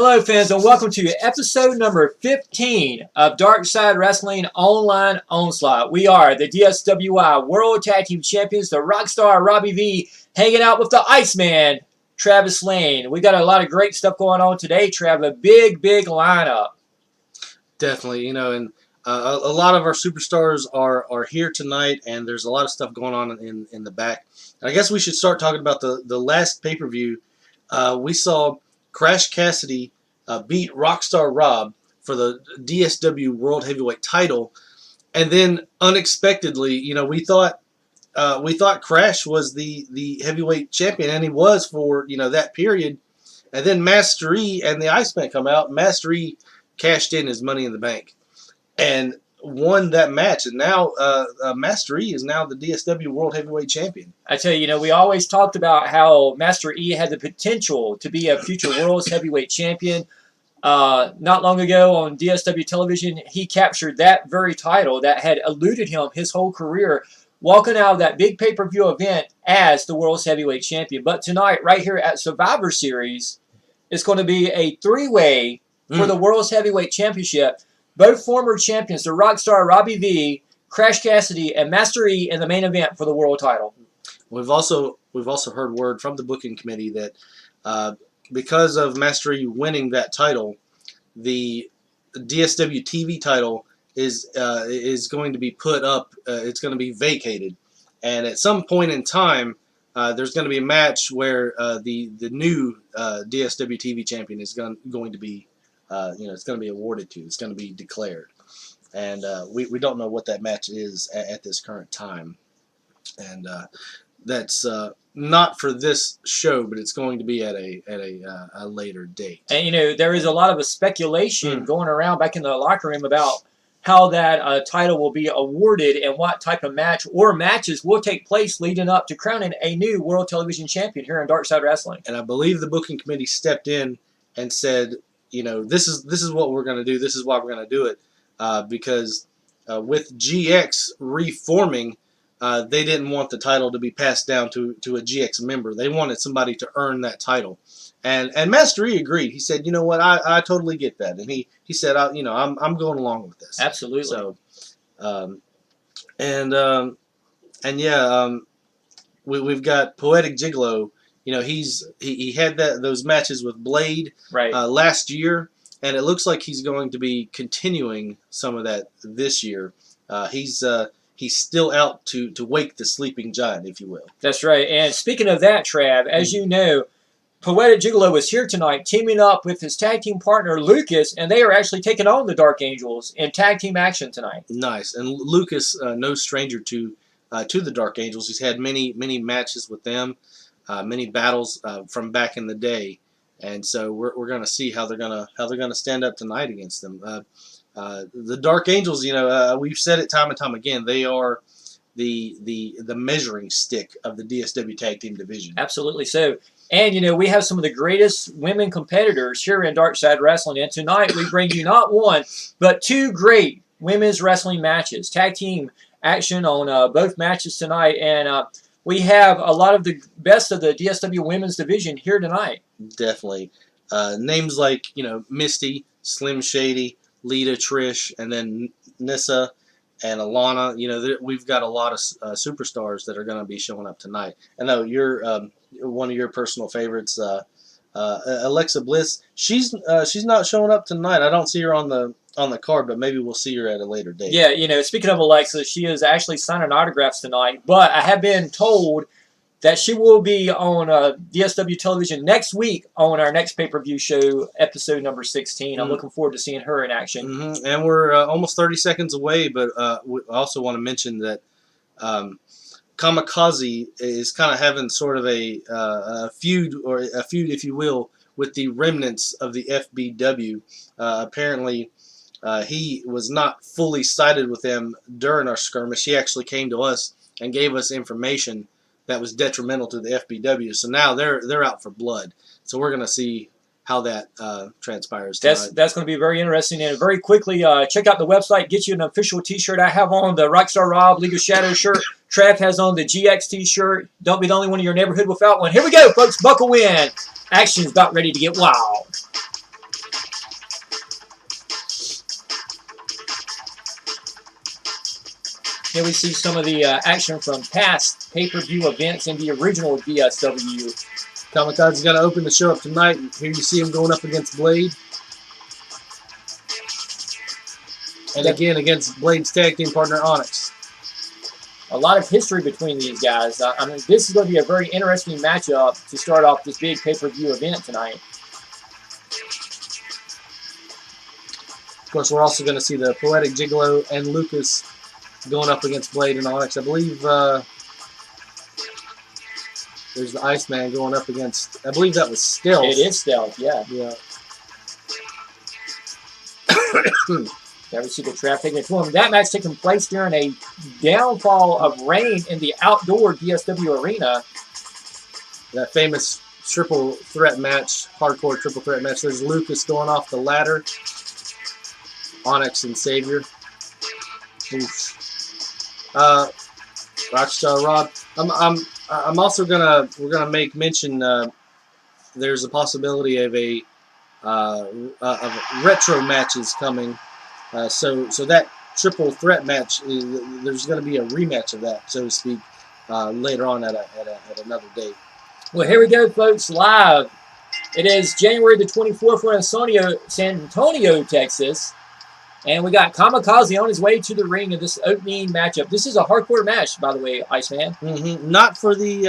Hello, fans, and welcome to episode number 15 of Dark Side Wrestling Online Onslaught. We are the DSWI World Tag Team Champions, the Rockstar Robbie V, hanging out with the Iceman, Travis Lane. We got a lot of great stuff going on today, Trav. A big lineup. Definitely, and a lot of our superstars are here tonight, and there's a lot of stuff going on in the back. And I guess we should start talking about the last pay-per-view. We saw Crash Cassidy beat Rockstar Rob for the DSW World Heavyweight title, and then unexpectedly, we thought Crash was the heavyweight champion, and he was for that period. And then Master E and the Iceman come out. Master E cashed in his Money in the Bank and won that match, and now Master E is now the DSW World Heavyweight Champion. I tell you, we always talked about how Master E had the potential to be a future World's Heavyweight Champion. Not long ago on DSW television, he captured that very title that had eluded him his whole career, walking out of that big pay-per-view event as the World's Heavyweight Champion. But tonight, right here at Survivor Series, it's going to be a three-way for the World's Heavyweight Championship. Both former champions, the Rockstar Robbie V, Crash Cassidy, and Master E in the main event for the world title. We've also heard word from the booking committee that because of Master E winning that title, the DSW TV title is going to be put up. It's going to be vacated, and at some point in time, there's going to be a match where the new DSW TV champion is going to be. It's going to be awarded to. It's going to be declared, and we don't know what that match is at this current time, and that's not for this show, but it's going to be at a later date. And there is a lot of speculation going around back in the locker room about how that title will be awarded and what type of match or matches will take place leading up to crowning a new World Television Champion here in Dark Side Wrestling. And I believe the booking committee stepped in and said, this is what we're going to do. This is why we're going to do it, because with GX reforming, they didn't want the title to be passed down to a GX member. They wanted somebody to earn that title, and Master E agreed. He said, "You know what? I totally get that," and he said, I'm going along with this." Absolutely. So, we've got Poetic Gigolo. He had those matches with Blade last year, and it looks like he's going to be continuing some of that this year. He's still out to wake the sleeping giant, if you will. That's right. And speaking of that, Trav, as you know, Poetic Gigolo is here tonight, teaming up with his tag team partner Lucas, and they are actually taking on the Dark Angels in tag team action tonight. Nice. And Lucas, no stranger to the Dark Angels. He's had many matches with them. Many battles from back in the day, and so we're going to see how they're going to stand up tonight against them. The Dark Angels, we've said it time and time again, they are the measuring stick of the DSW Tag Team division. Absolutely so. And we have some of the greatest women competitors here in Dark Side Wrestling, and tonight we bring you not one but two great women's wrestling matches, tag team action on both matches tonight, and we have a lot of the best of the DSW women's division here tonight. Definitely. Names like, Misty, Slim Shady, Lita, Trish, and then Nissa and Alana. We've got a lot of superstars that are going to be showing up tonight. I know you're one of your personal favorites, Alexa Bliss. She's not showing up tonight. I don't see her on the card, but maybe we'll see her at a later date. Yeah, speaking of Alexa, she is actually signing autographs tonight, but I have been told that she will be on DSW television next week on our next pay-per-view show, episode number 16. I'm looking forward to seeing her in action. And we're almost 30 seconds away, but we also want to mention that Kamikaze is kind of having sort of a feud, if you will, with the remnants of the FBW. Apparently, he was not fully sided with them during our skirmish. He actually came to us and gave us information that was detrimental to the FBW. So now they're out for blood. So we're going to see how that transpires tonight. That's going to be very interesting. And very quickly, check out the website. Get you an official T-shirt. I have on the Rockstar Rob League of Shadows shirt. Trav has on the GX T-shirt. Don't be the only one in your neighborhood without one. Here we go, folks. Buckle in. Action's about ready to get wild. Here we see some of the action from past pay-per-view events in the original DSW. Kamikaze's got to open the show up tonight. And here you see him going up against Blade. And again, against Blade's tag team partner, Onyx. A lot of history between these guys. I mean, this is going to be a very interesting matchup to start off this big pay-per-view event tonight. Of course, we're also going to see the Poetic Gigolo and Lucas going up against Blade and Onyx. I believe there's the Iceman going up against, I believe that was Stealth. It is Stealth, yeah. Yeah. There we see the trap taking it to him. That match taking place during a downfall of rain in the outdoor DSW arena. That famous triple threat match, hardcore triple threat match. There's Lucas going off the ladder. Onyx and Savior. Oof. Rockstar Rob. I'm also we're gonna make mention. There's a possibility of retro matches coming. So that triple threat match, there's going to be a rematch of that, so to speak, later on at another date. Well, here we go, folks, live. It is January the 24th. We're in San Antonio, Texas. And we got Kamikaze on his way to the ring in this opening matchup. This is a hardcore match, by the way, Iceman. Mm-hmm. Not for the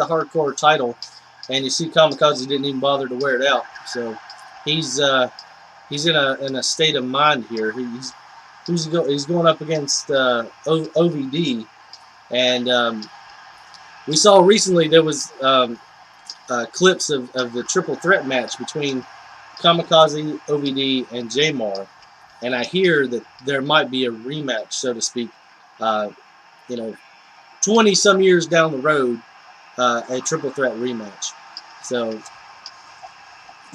hardcore title. And you see Kamikaze didn't even bother to wear it out. So he's in a state of mind here. He's going up against OVD, and we saw recently there was clips of the triple threat match between Kamikaze, OVD, and Jamar, and I hear that there might be a rematch, so to speak. 20 some years down the road, a triple threat rematch. So.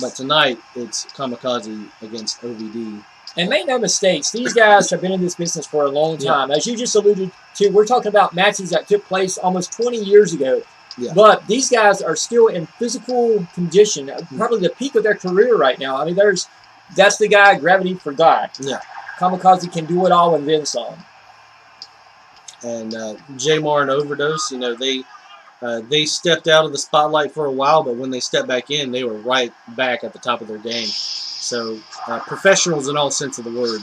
But tonight, it's Kamikaze against OVD. And make no mistakes, these guys have been in this business for a long time. Yeah. As you just alluded to, we're talking about matches that took place almost 20 years ago. Yeah. But these guys are still in physical condition, probably the peak of their career right now. I mean, that's the guy Gravity forgot. Yeah. Kamikaze can do it all and then some. And Jamar and Overdose, they stepped out of the spotlight for a while, but when they stepped back in, they were right back at the top of their game. So, professionals in all sense of the word.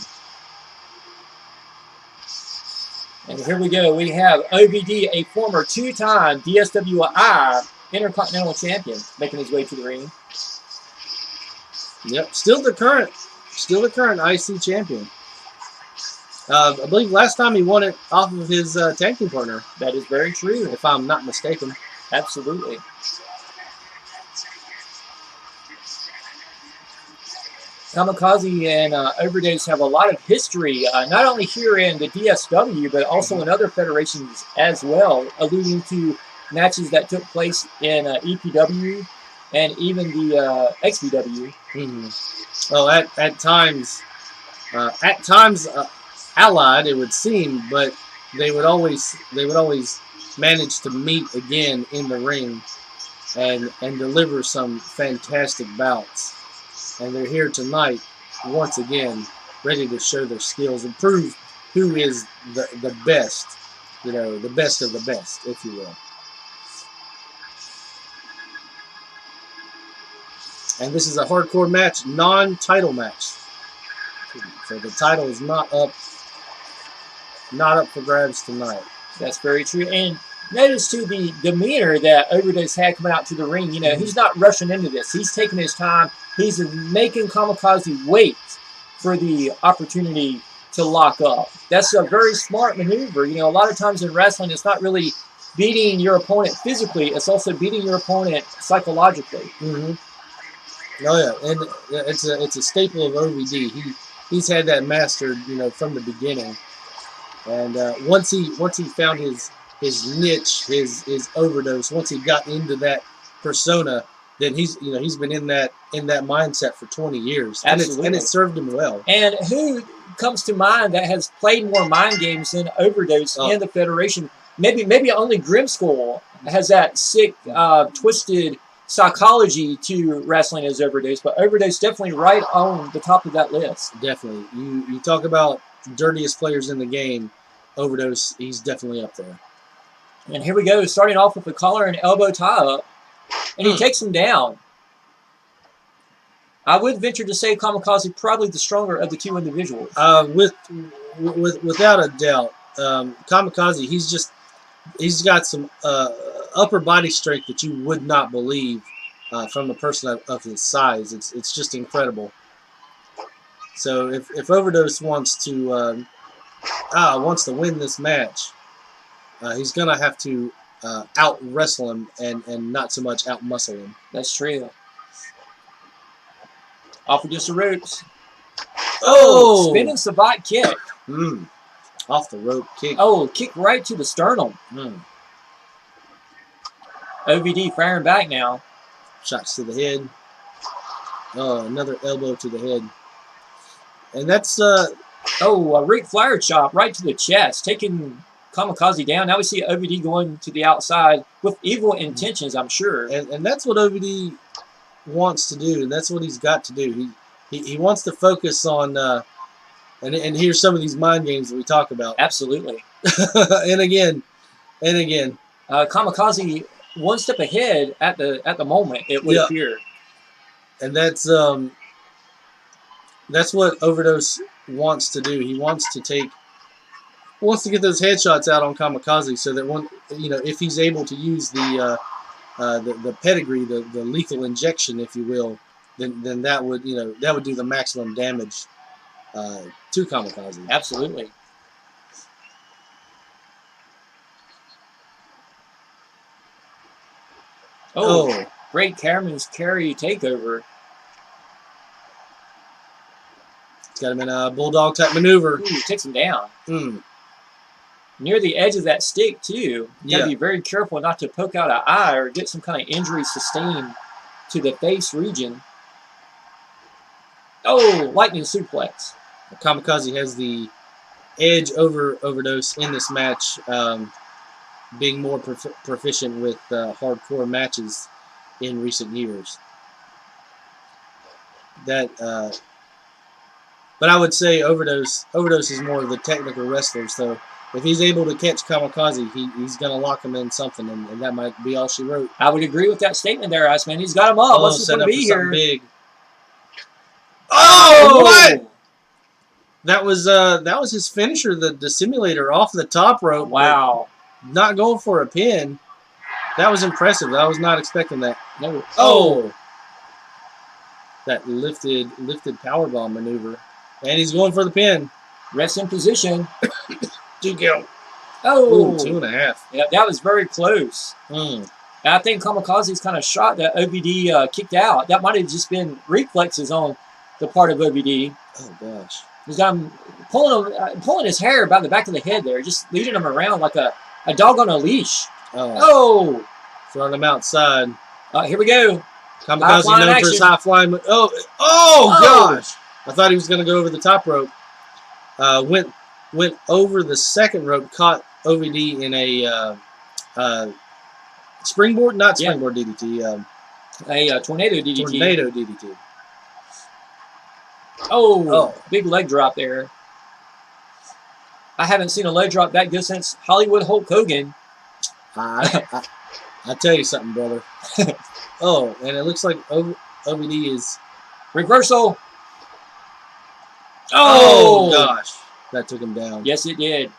And here we go. We have OVD, a former two-time DSWI Intercontinental Champion, making his way to the ring. Yep, still the current IC champion. I believe last time he won it off of his tag team partner. That is very true. If I'm not mistaken. Absolutely. Kamikaze and Overdose have a lot of history, not only here in the DSW, but also in other federations as well, alluding to matches that took place in EPW and even the XPW. Mm-hmm. Well, at times, allied, it would seem, but they would always manage to meet again in the ring and deliver some fantastic bouts. And they're here tonight once again, ready to show their skills and prove who is the best, the best of the best, if you will. And this is a hardcore match, non-title match. So the title is not up for grabs tonight. That's very true. And notice too the demeanor that Overdose had coming out to the ring. He's not rushing into this. He's taking his time. He's making Kamikaze wait for the opportunity to lock up. That's a very smart maneuver. A lot of times in wrestling, it's not really beating your opponent physically. It's also beating your opponent psychologically. Mm-hmm. Oh yeah, and it's a staple of OVD. He's had that mastered, from the beginning. And once he found his niche, his Overdose, once he got into that persona, then he's been in that mindset for 20 years. Absolutely. And it served him well. And who comes to mind that has played more mind games than Overdose in the Federation? Maybe only Grimskull has that sick, twisted psychology to wrestling as Overdose, but Overdose definitely right on the top of that list. Definitely. You talk about dirtiest players in the game, Overdose, he's definitely up there. And here we go, starting off with a collar and elbow tie-up. And he takes him down. I would venture to say Kamikaze probably the stronger of the two individuals. Without a doubt, Kamikaze, he's got some upper body strength that you would not believe from a person of his size. It's just incredible. So if Overdose wants to win this match, he's gonna have to out wrestle him and not so much out muscle him. That's true. Off against the ropes. Oh! Spinning savate kick. Off the rope kick. Oh, kick right to the sternum. OVD firing back now. Shots to the head. Oh, another elbow to the head. And that's a Ric Flair chop right to the chest, taking Kamikaze down. Now we see OVD going to the outside with evil intentions, I'm sure. And that's what OVD wants to do, and that's what he's got to do. He wants to focus on and here's some of these mind games that we talk about. Absolutely. and again. Kamikaze one step ahead at the moment, it would appear. And that's what Overdose wants to do. He wants to get those headshots out on Kamikaze so that if he's able to use the pedigree, the lethal injection, if you will, then that would do the maximum damage to Kamikaze. Absolutely. Oh, great Cameron's carry takeover. It's got him in a bulldog type maneuver. Ooh, takes him down. Near the edge of that stick, too. You gotta be very careful not to poke out an eye or get some kind of injury sustained to the face region. Oh, lightning suplex. Kamikaze has the edge over Overdose in this match, being more proficient with hardcore matches in recent years. But I would say Overdose is more of the technical wrestler, so if he's able to catch Kamikaze, he's going to lock him in something, and that might be all she wrote. I would agree with that statement there, Iceman. He's got him up. What's set up be for here? something big. Oh, what? That was his finisher, the simulator off the top rope. Wow. Not going for a pin. That was impressive. I was not expecting that. No. Oh. That lifted powerbomb maneuver. And he's going for the pin. Rest in position. 2 count. Oh. Ooh, 2.5. Yeah, that was very close. And I think Kamikaze's kind of shot that OVD kicked out. That might have just been reflexes on the part of OVD. Oh, gosh. He's got him pulling his hair by the back of the head there, just leading him around like a dog on a leash. Oh! Throwing him outside. Here we go. Kamikaze known for his high flying. Oh, gosh! I thought he was going to go over the top rope. Went over the second rope, caught OVD in a springboard, not springboard DDT. A tornado DDT. Tornado DDT. Oh, big leg drop there. I haven't seen a leg drop that good since Hollywood Hulk Hogan. I tell you something, brother. Oh, and it looks like OVD is... Reversal. Oh, gosh. That took him down. Yes, it did.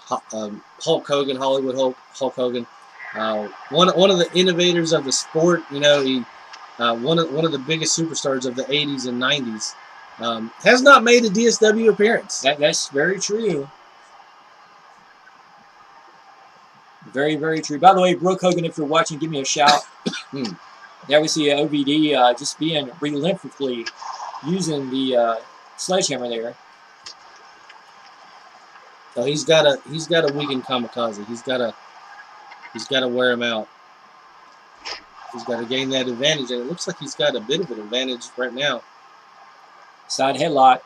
Hulk Hogan, Hollywood Hulk Hogan. One of the innovators of the sport. You know, he one of the biggest superstars of the 80s and 90s. Has not made a DSW appearance. That's very true. Very, very true. By the way, Brooke Hogan, if you're watching, give me a shout. There we see OVD just being relentlessly using the sledgehammer there. So he's got to weaken Kamikaze. He's got to wear him out. He's got to gain that advantage, and it looks like he's got a bit of an advantage right now. Side headlock.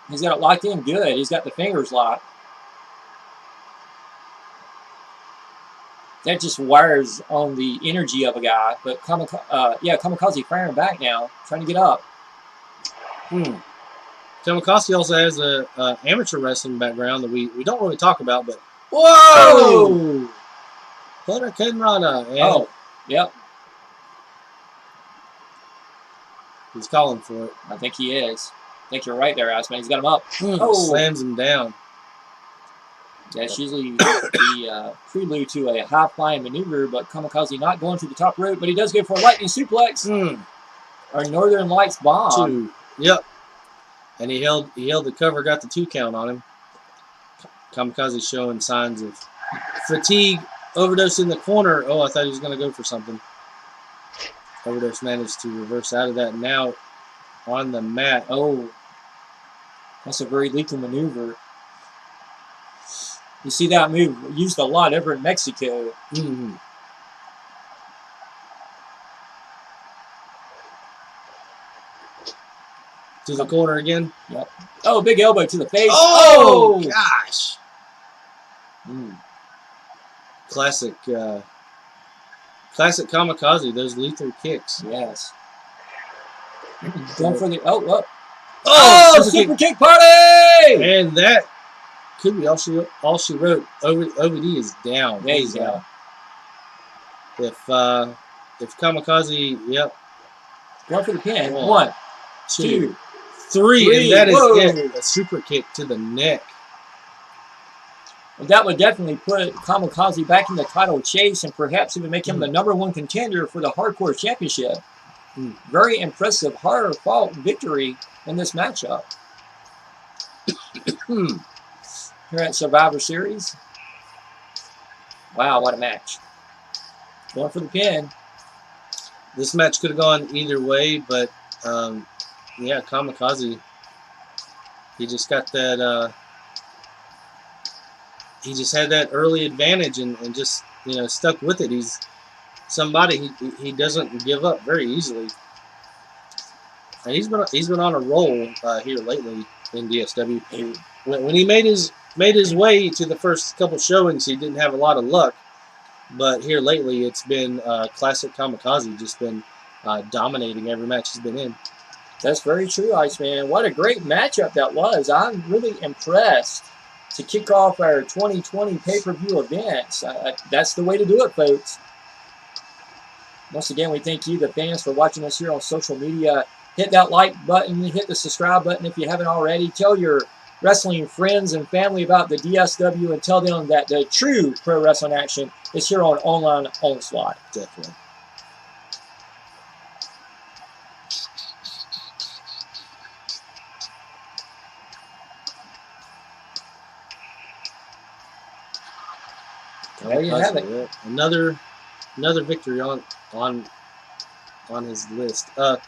He's got it locked in good. He's got the fingers locked. That just wires on the energy of a guy. But Kamikaze firing back now, trying to get up. Kamikaze also has a amateur wrestling background that we don't really talk about, but Whoa! Hurricanrana. Oh, yep. He's calling for it. I think he is. I think you're right there, Iceman. He's got him up. Oh, slams him down. That's usually the prelude to a high-flying maneuver, but Kamikaze not going to the top rope, but he does go for a lightning suplex. Or Northern Lights bomb. 2. Yep. And he held the cover, got the 2 count on him. Kamikaze showing signs of fatigue. Overdose in the corner. Oh, I thought he was going to go for something. Overdose managed to reverse out of that. Now on the mat. Oh, that's a very lethal maneuver. You see that move used a lot over in Mexico. Mm-hmm. To the corner again. Yep. Oh, big elbow to the face. Oh gosh. Classic Kamikaze, those lethal kicks. Yes. Going for the oh super kick party! And that could be all she wrote. OVD is down. There you go. If Kamikaze, yep. Going for the pin. 1, 2, 3, and that is it. A super kick to the neck. Well, that would definitely put Kamikaze back in the title chase and perhaps even make him the #1 contender for the Hardcore Championship. Very impressive, hard-fought victory in this matchup. Here at Survivor Series. Wow, what a match. Going for the pin. This match could have gone either way, but yeah, Kamikaze, he just got that, he just had that early advantage and just, stuck with it. He's somebody, he doesn't give up very easily. And he's been on a roll here lately in DSW. When he made his way to the first couple showings, he didn't have a lot of luck. But here lately, it's been classic Kamikaze, just been dominating every match he's been in. That's very true, Iceman. What a great matchup that was. I'm really impressed to kick off our 2020 pay-per-view events. That's the way to do it, folks. Once again, we thank you, the fans, for watching us here on social media. Hit that like button, hit the subscribe button if you haven't already. Tell your wrestling friends and family about the DSW and tell them that the true pro wrestling action is here on Online Onslaught. Definitely. There you have it. Another victory on his list. And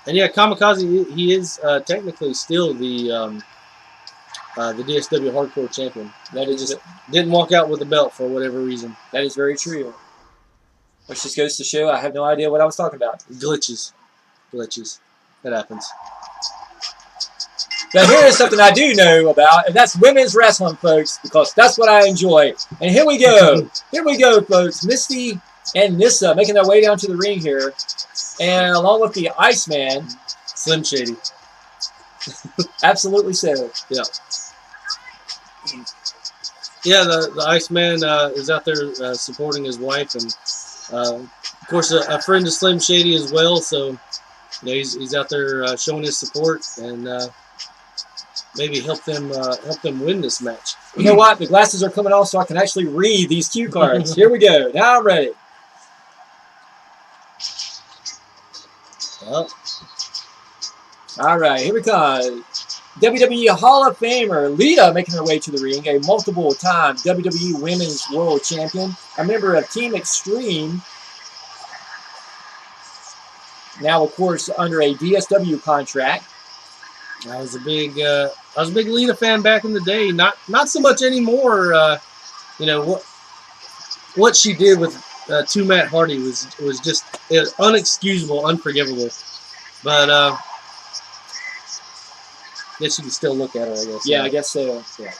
yeah, Kamikaze, he is technically still the DSW Hardcore Champion. That is just didn't walk out with the belt for whatever reason. That is very true. Which just goes to show I have no idea what I was talking about. Glitches. That happens. Now here is something I do know about, and that's women's wrestling, folks, because that's what I enjoy. And here we go. Here we go, folks. Misty and Nissa making their way down to the ring here. And along with the Iceman. Slim Shady. Absolutely so. Yeah. Yeah, the Iceman is out there supporting his wife, and of course a friend of Slim Shady as well. So he's out there showing his support and maybe help them win this match. You know what? The glasses are coming off, so I can actually read these cue cards. Here we go. Now I'm ready. Well. All right, here we come. WWE Hall of Famer Lita making her way to the ring, a multiple-time WWE Women's World Champion, a member of Team Extreme. Now, of course, under a DSW contract. I was a big Lita fan back in the day. Not so much anymore. What she did with to Matt Hardy was just unexcusable, unforgivable. But I guess you can still look at her, I guess. Yeah, I guess so. Yeah.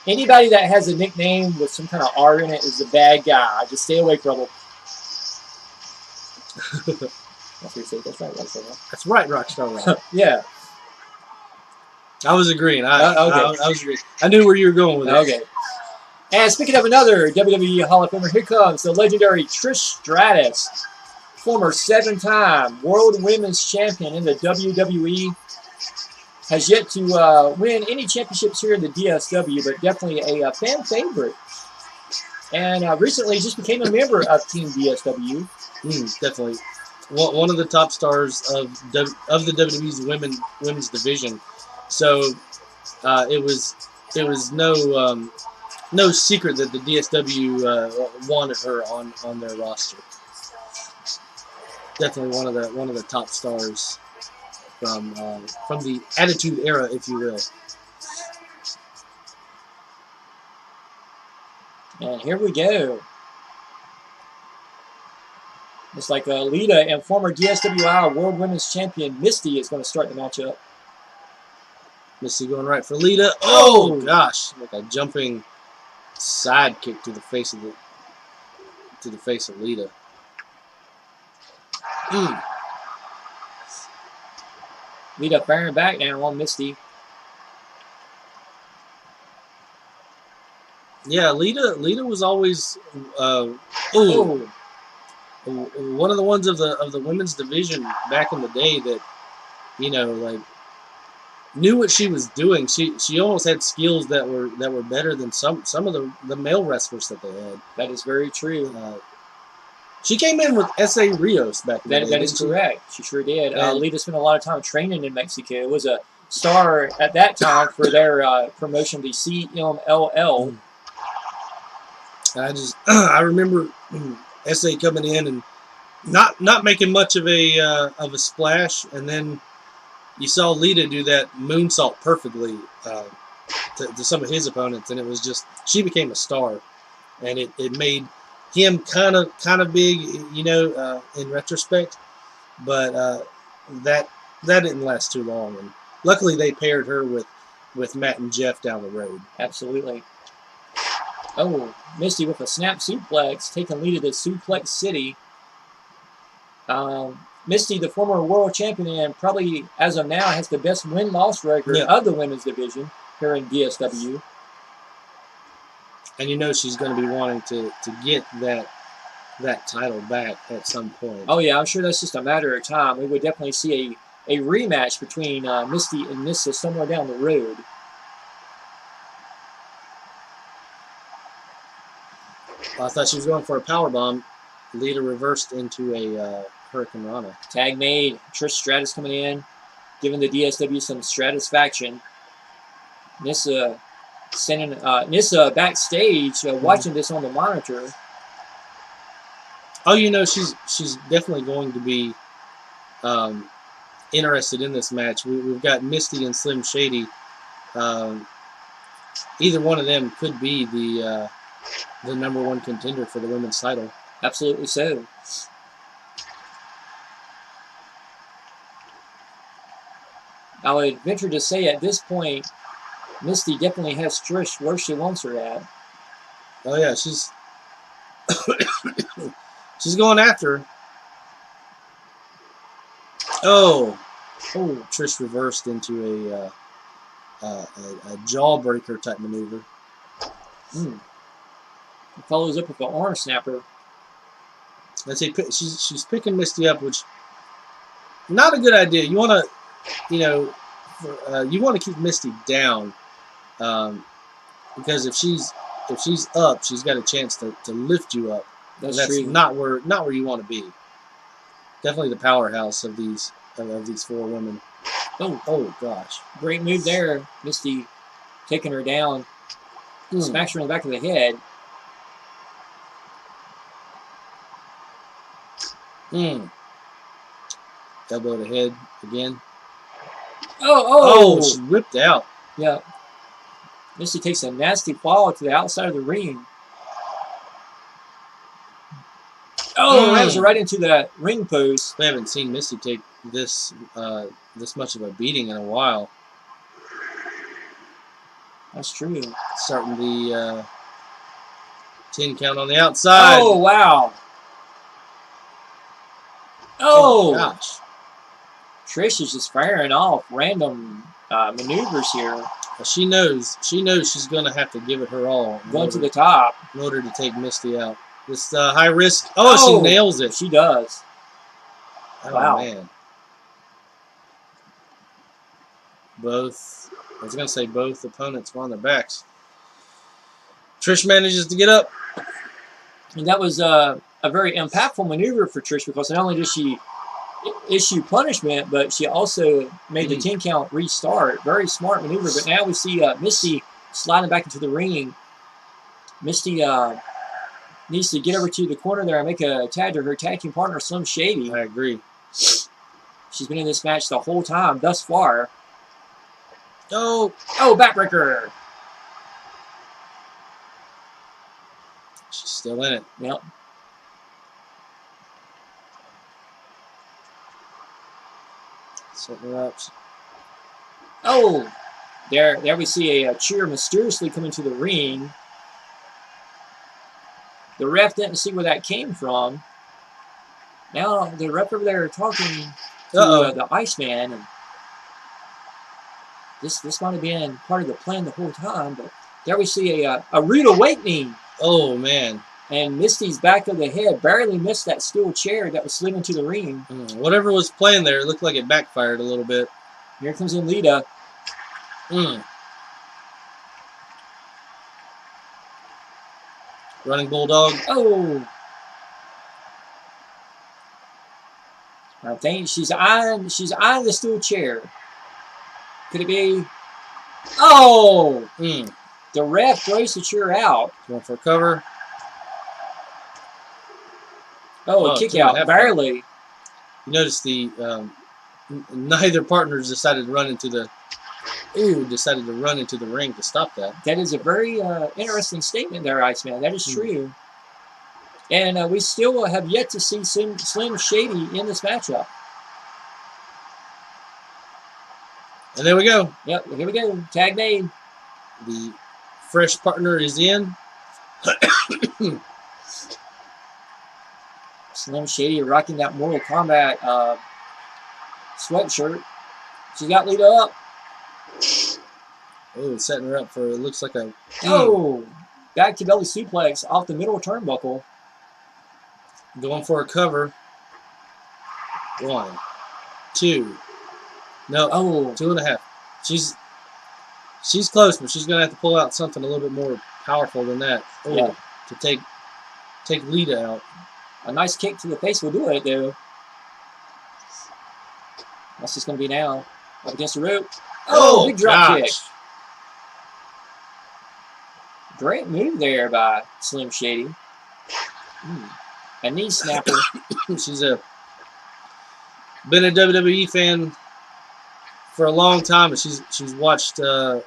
Anybody that has a nickname with some kind of R in it is a bad guy. Just stay away from them. That's right, Rockstar. That's right, Rockstar. Yeah. I was agreeing. Okay. I was agreeing. I knew where you were going with it. Okay. And speaking of another WWE Hall of Famer, here comes the legendary Trish Stratus, former 7-time World Women's Champion in the WWE. Has yet to win any championships here in the DSW, but definitely a fan favorite. And recently just became a member of Team DSW. Definitely. One of the top stars of the WWE's women's division. So it was no secret that the DSW wanted her on their roster. Definitely one of the top stars from the Attitude Era, if you will. And here we go. Looks like Lita and former DSWI World Women's Champion Misty is going to start the matchup. Misty going right for Lita. Oh gosh, like a jumping side kick to the face of Lita. Lita firing back now on Misty. Yeah, Lita was always one of the ones of the women's division back in the day that, you know, like, knew what she was doing. She almost had skills that were better than some of the male wrestlers that they had. That is very true. She came in with S.A. Rios back in the day. That is correct. She sure did. Lita spent a lot of time training in Mexico. It was a star at that time for their promotion, the CMLL. I remember S.A. coming in and not making much of a splash, and then you saw Lita do that moonsault perfectly to some of his opponents, and it was just, she became a star, and it made him kind of big, you know, in retrospect, but that didn't last too long, and luckily they paired her with Matt and Jeff down the road. Absolutely. Oh, Misty with a snap suplex, taking Lita to Suplex City. Misty, the former world champion, and probably as of now has the best win-loss record of the women's division here in DSW. And you know she's going to be wanting to get that title back at some point. Oh yeah, I'm sure that's just a matter of time. We would definitely see a rematch between Misty and Nissa somewhere down the road. I thought she was going for a powerbomb. Lita reversed into a Hurricane Rana. Tag made. Trish Stratus coming in, giving the DSW some satisfaction. Nissa sending Nissa backstage, watching this on the monitor. Oh, you know, she's definitely going to be interested in this match. We've got Misty and Slim Shady. Either one of them could be the #1 contender for the women's title. Absolutely so. I would venture to say at this point, Misty definitely has Trish where she wants her at. Oh yeah, she's she's going after her. Oh, Trish reversed into a jawbreaker type maneuver. Follows up with the arm snapper. Let's see, she's picking Misty up, which not a good idea. You want to, you know, you want to keep Misty down, because if she's up, she's got a chance to lift you up. That's true. not where you want to be. Definitely the powerhouse of these four women. Oh gosh, great move there, Misty, taking her down, smacks her in the back of the head. Elbow to head again. Oh, she whipped out. Yeah. Misty takes a nasty fall to the outside of the ring. Rams right into that ring post. We haven't seen Misty take this much of a beating in a while. That's true. Starting the 10 count on the outside. Oh, wow. Oh, gosh. Trish is just firing off random maneuvers here. Well, she knows she's going to have to give it her all Going to the top. in order to take Misty out. This high risk. Oh, she nails it. She does. Oh, Wow. Man. I was going to say both opponents were on their backs. Trish manages to get up. And that was a very impactful maneuver for Trish because not only did she issue punishment, but she also made the 10 count restart. Very smart maneuver. But now we see Misty sliding back into the ring. Misty needs to get over to the corner there and make a tag to her tag team partner, Slim Shady. I agree. She's been in this match the whole time thus far. Oh, backbreaker. She's still in it. Yep. Setting her up. Oh, there we see a cheer mysteriously come into the ring. The ref didn't see where that came from. Now the ref over there talking to the Iceman, and this might have been part of the plan the whole time. But there we see a rude awakening. Oh man! And Misty's back of the head barely missed that steel chair that was slid into the ring. Whatever was playing there, it looked like it backfired a little bit. Here comes in Lita. Running Bulldog. Oh! I think she's eyeing the steel chair. Could it be? Oh! The ref throws the chair out. Going for a cover. Oh, a kick out, barely. You notice the neither partners decided to run into the ring to stop that. That is a very interesting statement there, Iceman. That is true. And we still have yet to see Slim Shady in this matchup. And there we go. Yep, here we go. Tag made. The fresh partner is in. Slim Shady rocking that Mortal Kombat sweatshirt. She got Lita up. Oh, setting her up for, it looks like a... Oh! Back to belly suplex off the middle turnbuckle. Going for a cover. 1, 2. No. Oh. 2.5. She's close, but she's going to have to pull out something a little bit more powerful than that. Oh, yeah. To take Lita out. A nice kick to the face will do it, though. What's this going to be now? Up against the rope. Oh, big drop kick. Great move there by Slim Shady. A knee snapper. She's been a WWE fan for a long time, and she's watched them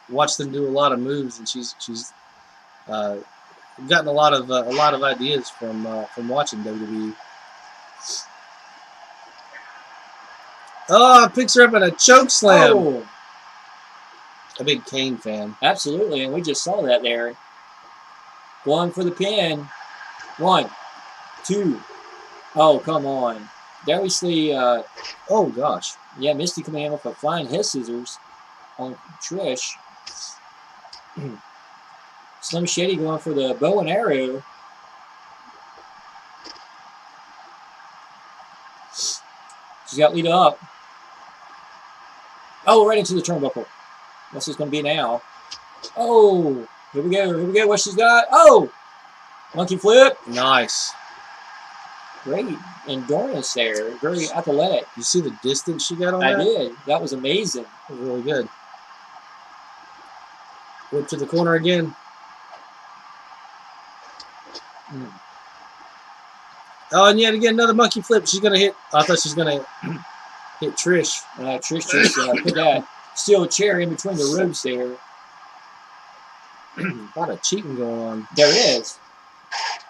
do a lot of moves, and she's gotten a lot of ideas from watching WWE. Oh, picks her up in a choke slam. Oh. A big Kane fan. Absolutely, and we just saw that there. Going for the pin. 1, 2. Oh, come on. There we see... oh, gosh. Yeah, Misty coming in with a flying head scissors on Trish. Slim Shady going for the bow and arrow. She's got Lita up. Oh, right into the turnbuckle. What's this going to be now? Oh, here we go. Here we go. What she's got? Oh, monkey flip. Nice. Great endurance there. Very athletic. You see the distance she got on that? I did. That was amazing. That was really good. Whip to the corner again. Oh, and yet again, another monkey flip. She's going to hit. I thought she was going to hit Trish. Trish just put that steel chair in between the ropes there. A lot of cheating going on. There is.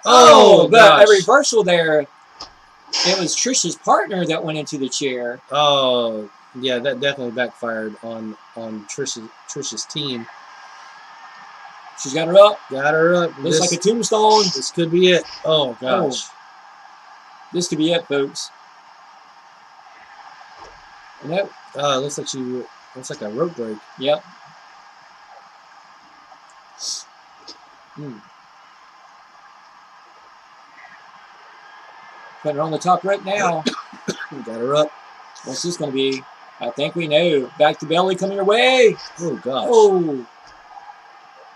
Oh, but a reversal there. It was Trish's partner that went into the chair. Oh, yeah, that definitely backfired on Trish's team. She's got her up. Got her up. Looks like a tombstone. This could be it. Oh, gosh. Oh. This could be it, folks. Nope. It looks like she Looks like a rope break. Yep. Putting her on the top right now. Got her up. What's this going to be? I think we know. Back to belly coming her way. Oh, gosh. Oh.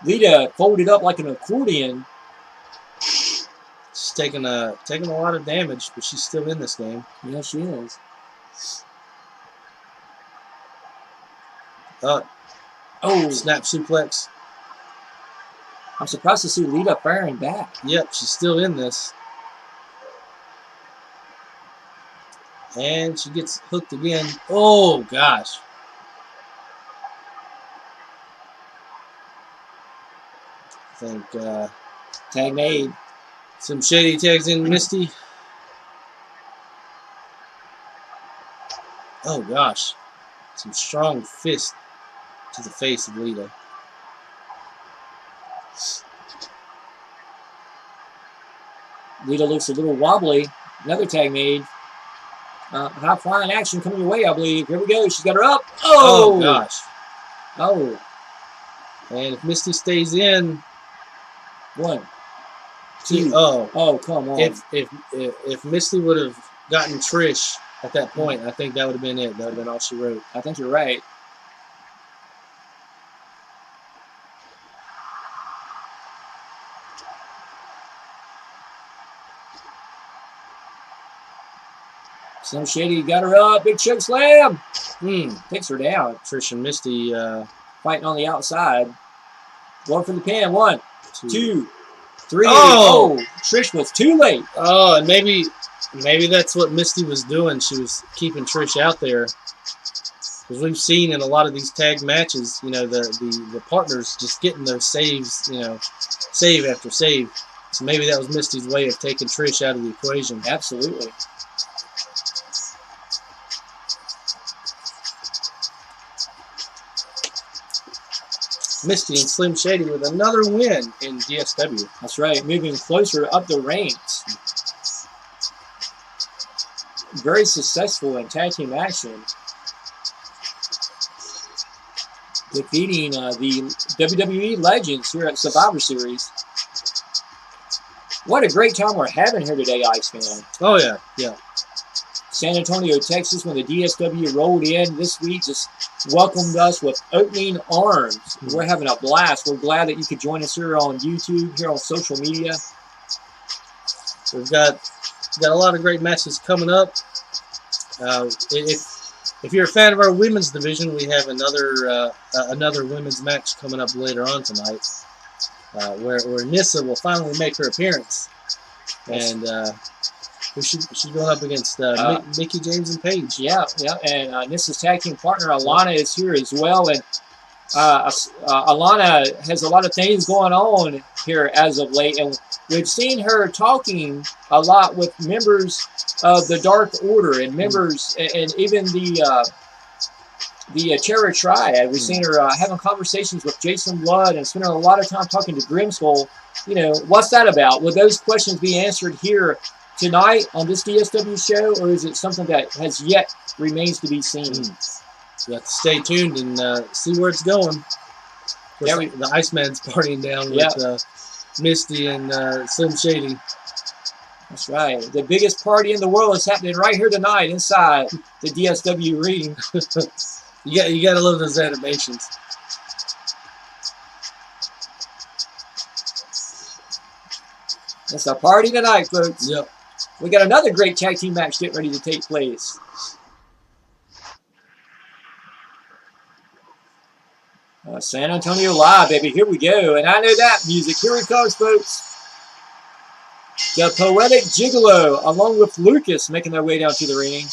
Lita folded up like an accordion. She's taking a lot of damage, but she's still in this game. Yeah, she is. Oh, snap suplex. I'm surprised to see Lita firing back. Yep, she's still in this. And she gets hooked again. Oh, gosh. I think Tag made. some shady tags in Misty. Oh, gosh. Some strong fist to the face of Lita. Lita looks a little wobbly. Another tag made. High flying action coming your way, I believe. Here we go. She's got her up. Oh, gosh. Oh. And if Misty stays in, 1, 2. Oh, come on. If Misty would have gotten Trish at that point, I think that would have been it. That would have been all she wrote. I think you're right. Slim Shady got her up. Big choke slam. Takes her down. Trish and Misty fighting on the outside. Going for the pin. 1, 2, 3. Oh! Trish was too late. Oh, and maybe that's what Misty was doing. She was keeping Trish out there. Because we've seen in a lot of these tag matches, you know, the partners just getting those saves, you know, save after save. So maybe that was Misty's way of taking Trish out of the equation. Absolutely. Misty and Slim Shady with another win in DSW. That's right, moving closer up the ranks. Very successful in tag team action. Defeating the WWE legends here at Survivor Series. What a great time we're having here today, Iceman. Oh, yeah, yeah. San Antonio, Texas, when the DSW rolled in this week, just welcomed us with opening arms. We're having a blast. We're glad that you could join us here on YouTube, here on social media. We've got a lot of great matches coming up. If you're a fan of our women's division, we have another women's match coming up later on tonight, where Nissa will finally make her appearance, and she's going up against Mickey James and Paige. Yeah, and Nissa's tag team partner Alana is here as well, and Alana has a lot of things going on here as of late, and we've seen her talking a lot with members of the Dark Order and members, and even the Terror Triad. We've seen her having conversations with Jason Blood and spending a lot of time talking to Grimskull. You know, what's that about? Will those questions be answered here tonight on this DSW show, or is it something that has yet remains to be seen? You have to stay tuned and see where it's going. Yeah, the Iceman's partying down with Misty and Slim Shady. That's right. The biggest party in the world is happening right here tonight inside the DSW ring. You gotta love those animations. It's a party tonight, folks. Yep. We got another great tag team match getting ready to take place. San Antonio Live, baby. Here we go. And I know that music. Here it comes, folks. The Poetic Gigolo, along with Lucas, making their way down to the ring.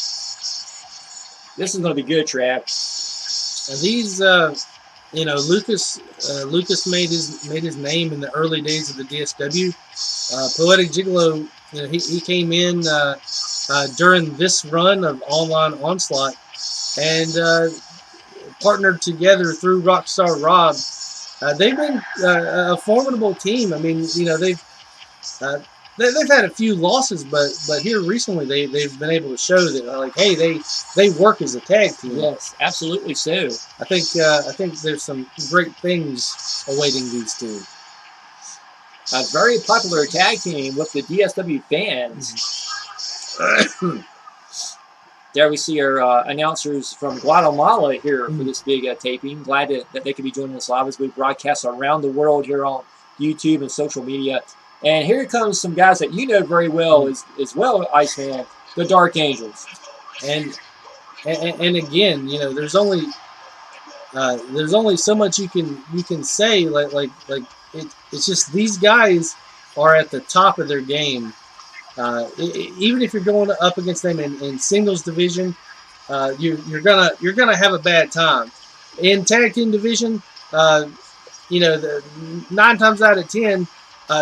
This is going to be good, Trav. And these, you know, Lucas made his name in the early days of the DSW. Poetic Gigolo, you know, he came in during this run of online Onslaught and partnered together through Rockstar Rob. They've been a formidable team. I mean, you know, they've they've had a few losses, but here recently they've been able to show that like, hey, they work as a tag team. Yes, absolutely so. I think there's some great things awaiting these two. A very popular tag team with the DSW fans. There we see our announcers from Guatemala here for this big taping. Glad that they could be joining us live as we broadcast around the world here on YouTube and social media. And here comes some guys that you know very well as well, Iceman, the Dark Angels. And again, you know, there's only so much you can say. Like it's just these guys are at the top of their game. Even if you're going up against them in singles division, you're gonna have a bad time. In tag team division, you know, 9 times out of 10,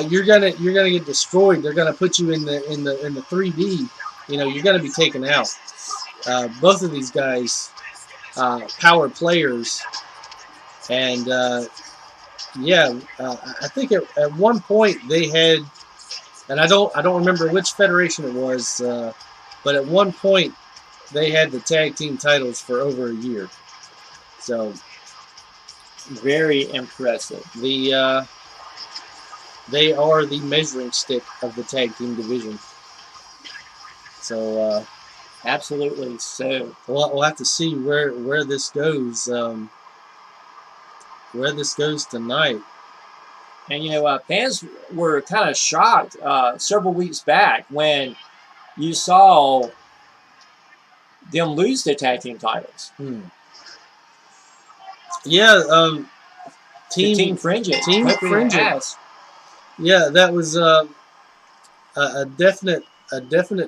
you're gonna get destroyed. They're gonna put you in the 3D. You know, you're gonna be taken out. Both of these guys, power players, and I think at one point they had. And I don't remember which federation it was, but at one point they had the tag team titles for over a year. So very impressive. They are the measuring stick of the tag team division. So absolutely so. We'll have to see where this goes. Where this goes tonight. And, you know, fans were kind of shocked several weeks back when you saw them lose their tag team titles. Yeah, Team Fringent. Team Fringent. Yeah, that was a definite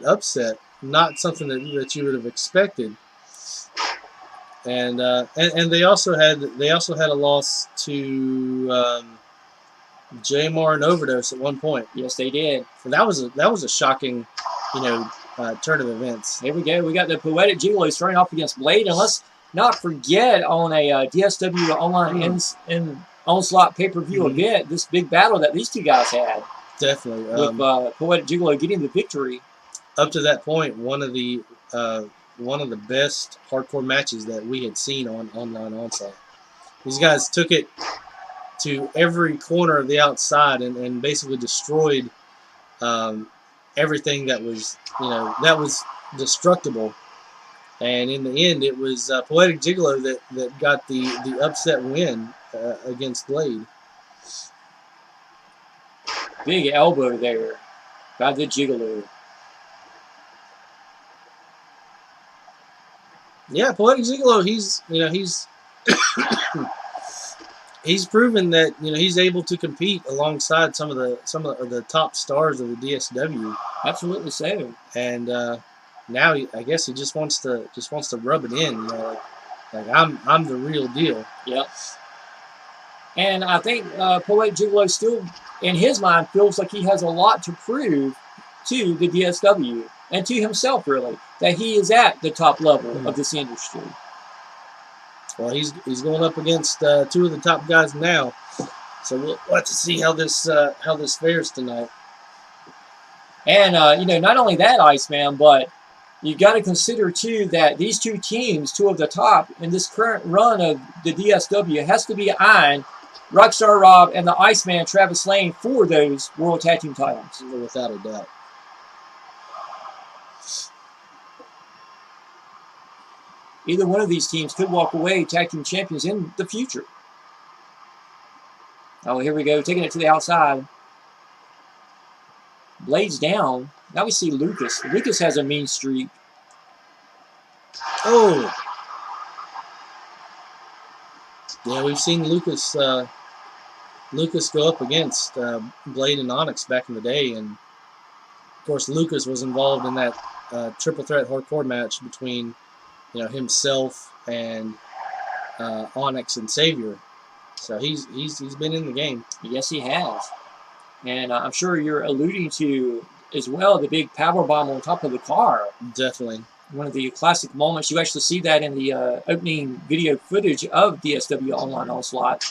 upset. Not something that you would have expected. And they also had a loss to. Jamar and Overdose at one point. Yes, they did. And that was a shocking, you know, turn of events. Here we go. We got the Poetic Gigolos starting off against Blade, and let's not forget on a DSW Online in Onslaught pay-per-view event, this big battle that these two guys had. Definitely. With Poetic Gigolo getting the victory. Up to that point, one of the best hardcore matches that we had seen on Online Onslaught. These guys took it to every corner of the outside and basically destroyed everything that was destructible. And in the end, it was Poetic Gigolo that got the upset win against Blade. Big elbow there by the Gigolo. Yeah, Poetic Gigolo, he's he's proven that he's able to compete alongside some of the top stars of the DSW. Absolutely so. And now I guess he just wants to rub it in, like I'm the real deal. Yep. And I think Poetic Gigolo still, in his mind, feels like he has a lot to prove to the DSW and to himself, really, that he is at the top level of this industry. Well, he's going up against 2 of the top guys now, so we'll have to see how this fares tonight. And not only that, Iceman, but you got to consider too that these two teams, 2 of the top in this current run of the DSW, has to be eyeing Rockstar Rob and the Iceman Travis Lane for those World Tag Team titles, without a doubt. Either one of these teams could walk away tag team champions in the future. Oh, here we go, taking it to the outside. Blade's down. Now we see Lucas. Lucas has a mean streak. Oh. Yeah, we've seen Lucas go up against Blade and Onyx back in the day, and of course Lucas was involved in that triple threat hardcore match between himself and Onyx and Savior. So he's been in the game. Yes, he has. And I'm sure you're alluding to as well the big power bomb on top of the car. Definitely. One of the classic moments. You actually see that in the opening video footage of DSW Online Onslaught.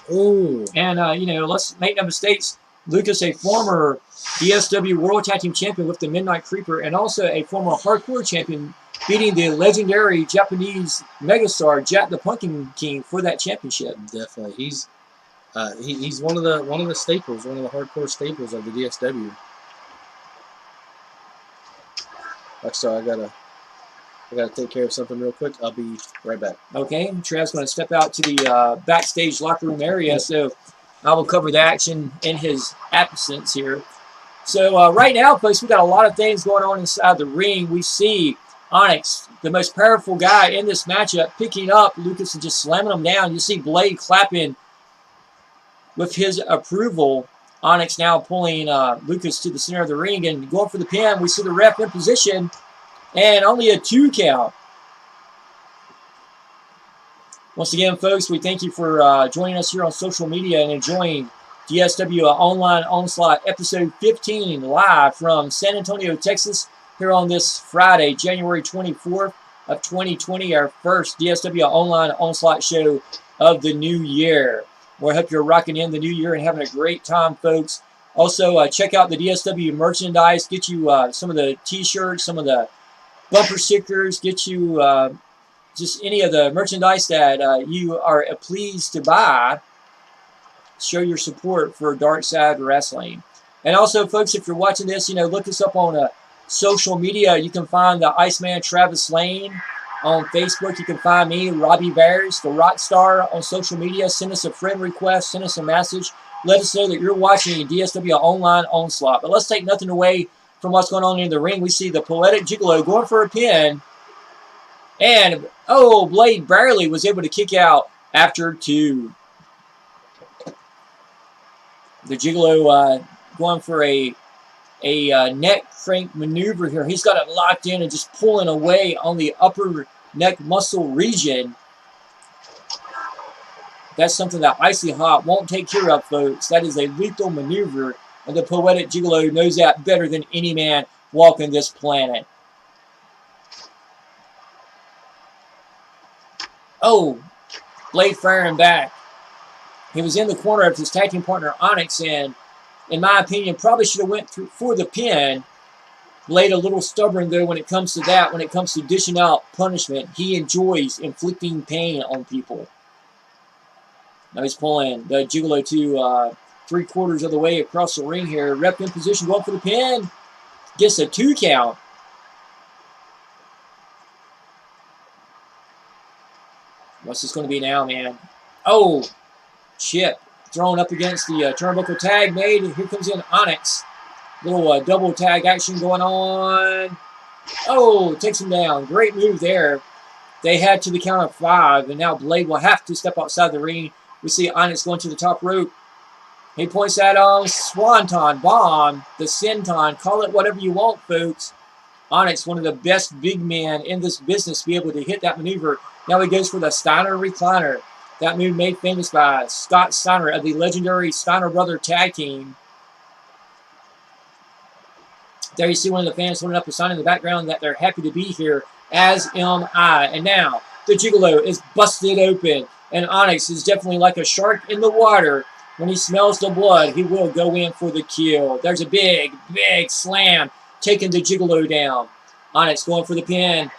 Oh. And let's make no mistakes. Lucas, a former DSW World Tag Team Champion with the Midnight Creeper, and also a former Hardcore Champion, beating the legendary Japanese megastar Jack the Pumpkin King for that championship. Definitely, he's one of the staples, one of the hardcore staples of the DSW. So I gotta take care of something real quick. I'll be right back. Okay, Trav's going to step out to the backstage locker room area, so I will cover the action in his absence here. So right now, folks, we got a lot of things going on inside the ring. We see Onyx, the most powerful guy in this matchup, picking up Lucas and just slamming him down. You see Blade clapping with his approval. Onyx now pulling Lucas to the center of the ring and going for the pin. We see the ref in position, and only a 2 count. Once again, folks, we thank you for joining us here on social media and enjoying DSW Online Onslaught episode 15 live from San Antonio, Texas, here on this Friday, January 24th of 2020, our first DSW Online Onslaught show of the new year. We hope you're rocking in the new year and having a great time, folks. Also, check out the DSW merchandise. Get you some of the t-shirts, some of the bumper stickers, get you just any of the merchandise that you are pleased to buy. Show your support for Dark Side Wrestling. And also, folks, if you're watching this, look us up on social media. You can find the Iceman Travis Lane on Facebook. You can find me, Robbie Viars, the Rockstar, on social media. Send us a friend request. Send us a message. Let us know that you're watching DSW Online Onslaught. But let's take nothing away from what's going on in the ring. We see the Poetic Gigolo going for a pin. And, Blade barely was able to kick out after 2. The Gigolo going for a neck crank maneuver here. He's got it locked in and just pulling away on the upper neck muscle region. That's something that Icy Hot won't take care of, folks. That is a lethal maneuver, and the Poetic Gigolo knows that better than any man walking this planet. Blade firing back. He was in the corner of his tag team partner Onyx, and in my opinion, probably should have went for the pin. Blade a little stubborn, though, when it comes to that. When it comes to dishing out punishment, he enjoys inflicting pain on people. Now he's pulling the Gigolo to 3/4 of the way across the ring here. Rep in position, going for the pin. Gets a 2 count. What's this going to be now, man? Chip thrown up against the turnbuckle tag made. Here comes in Onyx. Little double tag action going on. Takes him down. Great move there. They had to the count of 5, and now Blade will have to step outside the ring. We see Onyx going to the top rope. He points at Swanton Bomb, the Senton. Call it whatever you want, folks. Onyx, one of the best big men in this business, to be able to hit that maneuver. Now he goes for the Steiner Recliner. That move made famous by Scott Steiner of the legendary Steiner Brother Tag Team. There you see one of the fans holding up a sign in the background that they're happy to be here, as am I. And now the Gigolo is busted open, and Onyx is definitely like a shark in the water. When he smells the blood, he will go in for the kill. There's a big, big slam, taking the Gigolo down. Onyx going for the pin.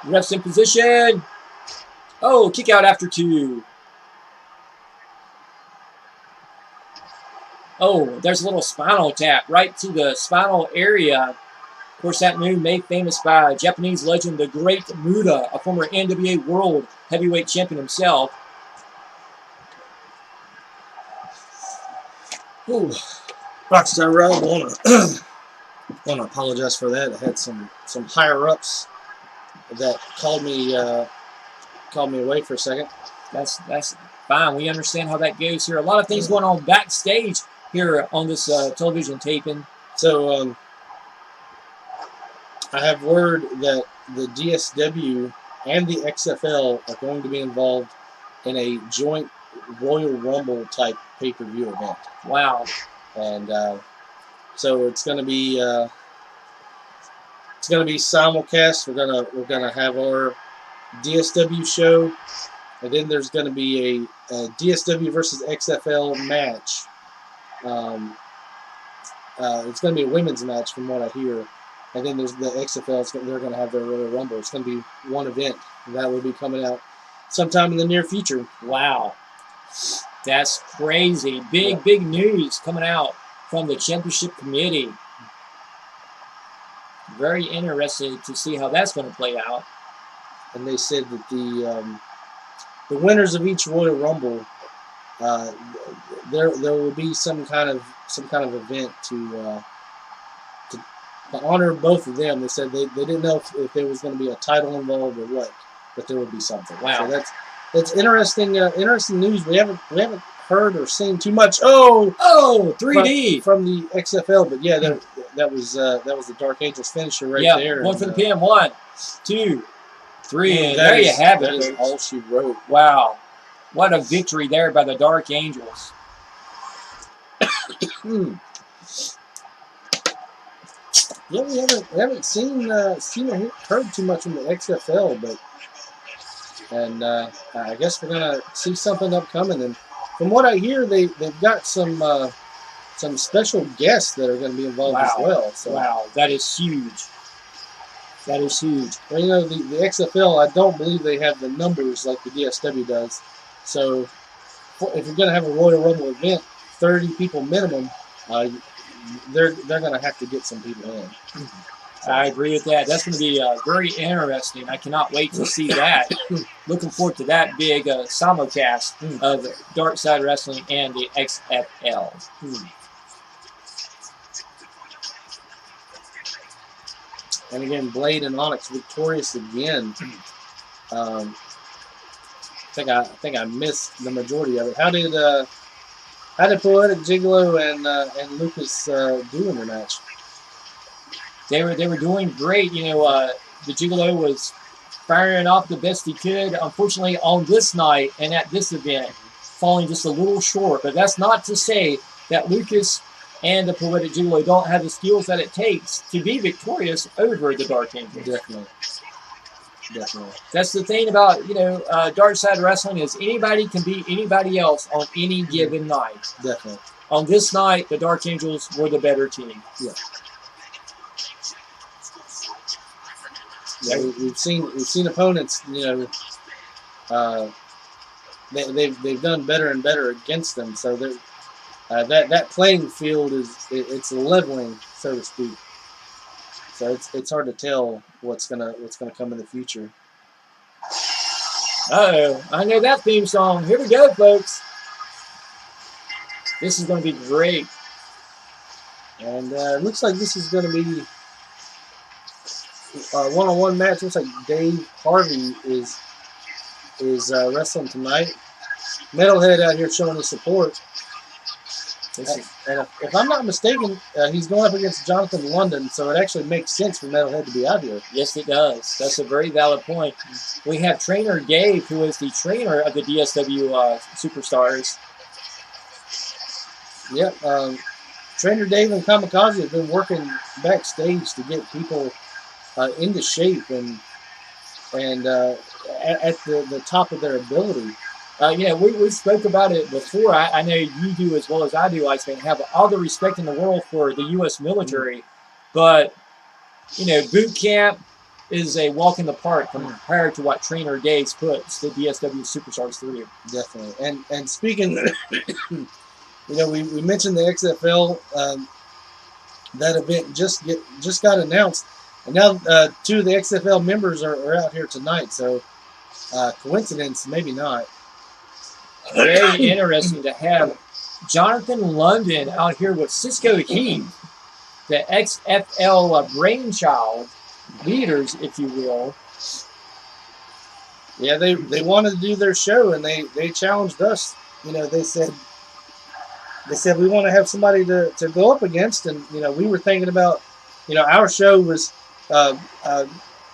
Ref's in position. Kick out after 2. There's a little spinal tap right to the spinal area. Of course, that move made famous by Japanese legend, the Great Muta, a former NWA World Heavyweight Champion himself. Rockstar Rob, want to apologize for that. I had some higher ups that called me away for a second. That's fine. We understand how that goes here. A lot of things going on backstage here on this television taping. So I have word that the DSW and the XFL are going to be involved in a joint Royal Rumble type pay-per-view event. Wow. And so it's going to be simulcast. We're gonna have our DSW show, and then there's going to be a DSW versus XFL match it's going to be a women's match from what I hear. And then there's the XFL. They're going to have their Royal Rumble. It's going to be one event that will be coming out sometime in the near future. Wow. That's crazy. Big news coming out from the championship committee. Very interested to see how that's going to play out. And they said that the winners of each Royal Rumble, there will be some kind of event to honor both of them. They said they didn't know if there was going to be a title involved or what, but there would be something. Wow. So that's interesting. Interesting news. We haven't heard or seen too much. 3D from the XFL, but yeah, that was the Dark Angels finisher right there. One for the pin. 1, 2, 3, and there you have it. That is all she wrote. Wow, what a victory there by the Dark Angels. Yeah, we haven't seen or heard too much from the XFL, but I guess we're gonna see something upcoming. And from what I hear, they've got some special guests that are going to be involved as well. So. Wow, that is huge. That is huge. Well, you know, the XFL, I don't believe they have the numbers like the DSW does. So if you're going to have a Royal Rumble event, 30 people minimum, they're going to have to get some people in. I agree with that. That's going to be very interesting. I cannot wait to see that. Looking forward to that big simulcast of Dark Side Wrestling and the XFL. And again, Blade and Onyx victorious again. I think I missed the majority of it. How did Poetic Gigolo and Lucas do in their match? They were doing great. You know, the Gigolo was firing off the best he could. Unfortunately, on this night and at this event, falling just a little short. But that's not to say that Lucas and the Poetic Gigolo don't have the skills that it takes to be victorious over the Dark Angels. Definitely. That's the thing about, Dark Side Wrestling is anybody can beat anybody else on any given night. Definitely. On this night, the Dark Angels were the better team. Yeah. Yeah, we've seen opponents, they've done better and better against them. So that playing field it's leveling, so to speak. So it's hard to tell what's gonna come in the future. Uh-oh, I know that theme song. Here we go, folks. This is going to be great. And it looks like this is going to be a one-on-one match. Looks like Dave Harvey is wrestling tonight. Metalhead out here showing his support. And if I'm not mistaken, he's going up against Jonathan London, so it actually makes sense for Metalhead to be out here. Yes, it does. That's a very valid point. We have Trainer Dave, who is the trainer of the DSW Superstars. Yep. Trainer Dave and Kamikaze have been working backstage to get people into shape and at the top of their ability. We spoke about it before. I know you do as well as I do, Iceman. Have all the respect in the world for the U.S. military, but boot camp is a walk in the park compared to what Trainer Dave's puts the DSW Superstars through. Definitely. And speaking, we mentioned the XFL. That event just got announced, and now 2 of the XFL members are out here tonight. So coincidence, maybe not. Very interesting to have Jonathan London out here with Cisco Heat, the XFL brainchild leaders, if you will. Yeah, they wanted to do their show, and they challenged us. They said we want to have somebody to go up against, and we were thinking about our show was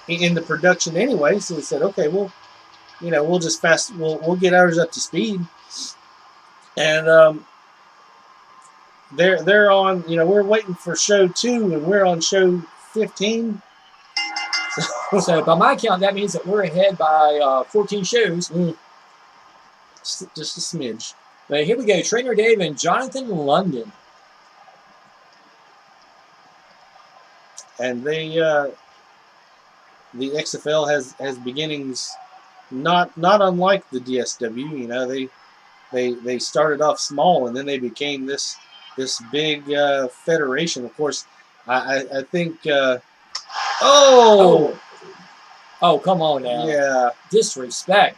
in the production anyway, so we said, okay, we'll just we'll get ours up to speed. And they're on, we're waiting for show 2 and we're on show 15. So by my count, that means that we're ahead by 14 shows. Just a smidge. But here we go, Trainer Dave and Jonathan London. and the XFL has beginnings not unlike the DSW. You know, they started off small and then they became this big federation. Of course, I think. Oh, come on now. Yeah, Disrespect.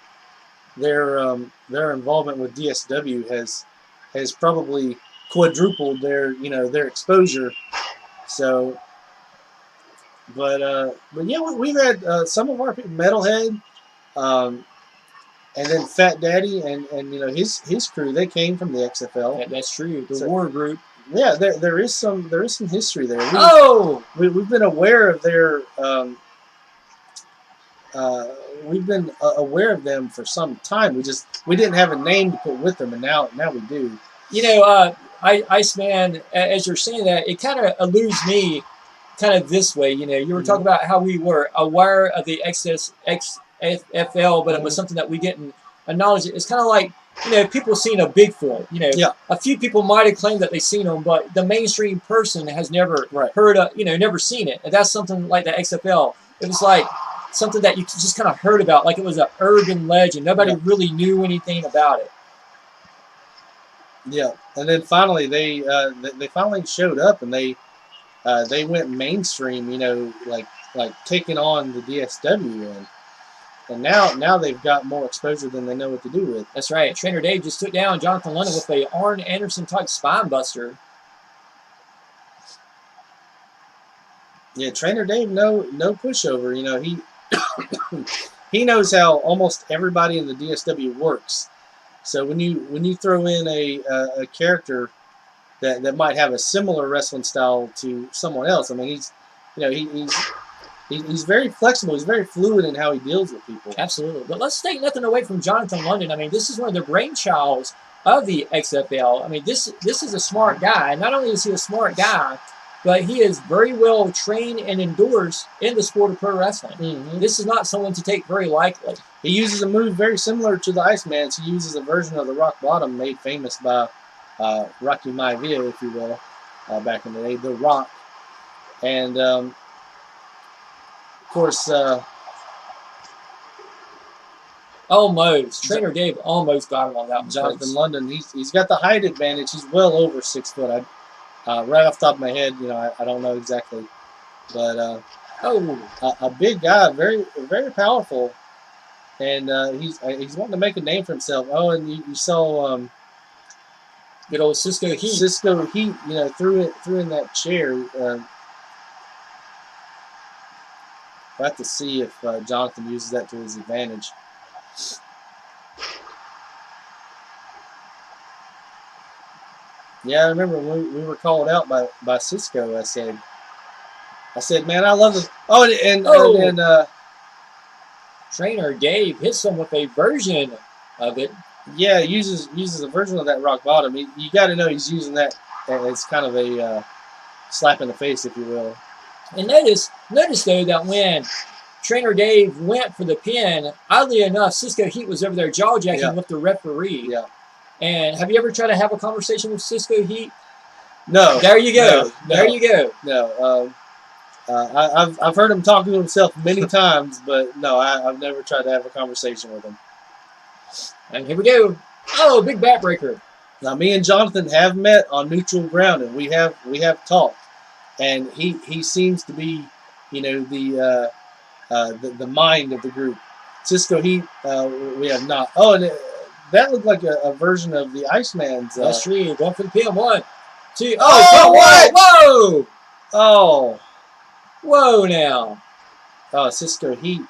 their involvement with DSW has probably quadrupled their exposure. So, but yeah, we've had some of our people, Metalhead, and then Fat Daddy, and his crew. They came from the XFL. Yeah, that's true. The War Group. Yeah, there is some history there. We've been aware of their. We've been aware of them for some time. We didn't have a name to put with them, and now we do. You know, Iceman, as you're saying that, it kind of alludes me kind of this way. You know, you were talking about how we were aware of the XFL, but it was something that we didn't acknowledge. It's kind of like, people seen a Bigfoot. A few people might have claimed that they've seen them, but the mainstream person has never heard of, never seen it. And that's something like the XFL. It was like something that you just kind of heard about, like it was an urban legend. Nobody really knew anything about it. Yeah, and then finally they finally showed up, and they went mainstream. Like taking on the DSW, and now they've got more exposure than they know what to do with. That's right. Trainer Dave just took down Jonathan London with a Arn Anderson type spine buster. Yeah, Trainer Dave, no pushover. He he knows how almost everybody in the DSW works. So when you throw in a character that might have a similar wrestling style to someone else, I mean he's very flexible. He's very fluid in how he deals with people. Absolutely. But let's take nothing away from Jonathan London. I mean, this is one of the brainchilds of the XFL. I mean, this is a smart guy. Not only is he a smart guy, but he is very well trained and endorsed in the sport of pro wrestling. Mm-hmm. This is not someone to take very lightly. He uses a move very similar to the Iceman's. He uses a version of the Rock Bottom made famous by Rocky Maivia, if you will, back in the day, The Rock. And, of course... almost. Trainer Dave almost got him on that one. Jonathan London, he's got the height advantage. He's well over 6 foot. Right off the top of my head, I don't know exactly, but a big guy, very very powerful, and he's wanting to make a name for himself. Oh, and you saw good old Cisco Heat. Cisco Heat, threw in that chair. We'll have to see if Jonathan uses that to his advantage. Yeah, I remember when we were called out by Cisco. I said, man, I love this. Oh, and Trainer Dave hits him with a version of it. Yeah, uses a version of that Rock Bottom. You got to know he's using that as kind of a slap in the face, if you will. And notice though that when Trainer Dave went for the pin, oddly enough, Cisco Heat was over there jaw-jacking with the referee. Yeah. And have you ever tried to have a conversation with Cisco Heat? No. There you go. No. There you go. No. I've heard him talking to himself many times, but no, I've never tried to have a conversation with him. And here we go. Oh, big backbreaker. Now, me and Jonathan have met on neutral ground, and we have talked, and he seems to be, the mind of the group. Cisco Heat, we have not. Oh, and that looked like a version of the Iceman's. That's true. Going for the pin. 1, 2. Oh, what? Whoa! Oh. Whoa now. Oh, Cisco Heat.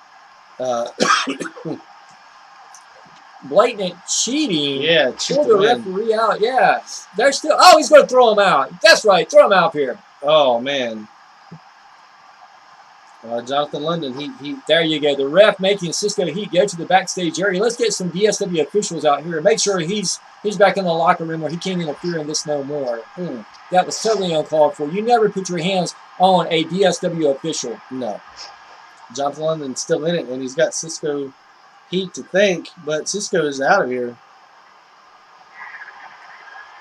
Blatant cheating. Yeah, pull the referee out. Yeah. They're still. Oh, he's going to throw him out. That's right. Throw him out here. Oh, man. Jonathan London, he. There you go. The ref making Cisco Heat go to the backstage area. Let's get some DSW officials out here and make sure he's back in the locker room where he can't interfere in this no more. That was totally uncalled for. You never put your hands on a DSW official. No. Jonathan London's still in it, and he's got Cisco Heat to thank, but Cisco is out of here.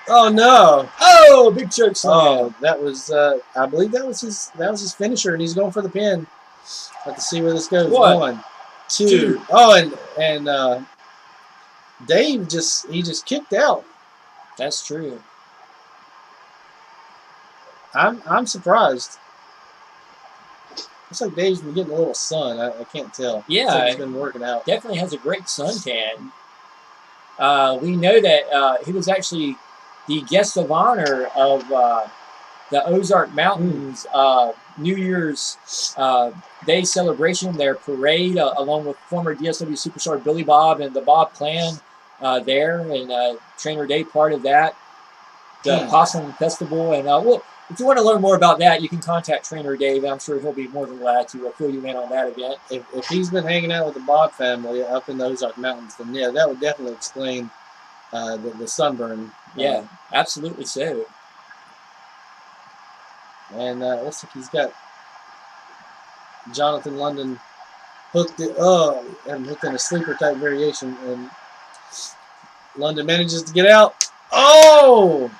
Oh no! Oh, big choke slam. Oh, that was. I believe that was his finisher, and he's going for the pin. Have to see where this goes. One, two. Oh, and Dave just kicked out. That's true. I'm surprised. Looks like Dave's been getting a little sun. I can't tell. Yeah, looks like he's been working out. Definitely has a great suntan. We know that he was actually the guest of honor of the Ozark Mountains New Year's Day celebration, their parade, along with former DSW superstar Billy Bob and the Bob Clan there, and Trainer Dave part of that. The Possum Festival, and well, if you want to learn more about that, you can contact Trainer Dave. I'm sure he'll be more than glad to fill you in on that event. If he's been hanging out with the Bob family up in the Ozark Mountains, then yeah, that would definitely explain the sunburn. Yeah, absolutely so. And looks like he's got Jonathan London hooked and hooked in a sleeper type variation, and London manages to get out. Oh!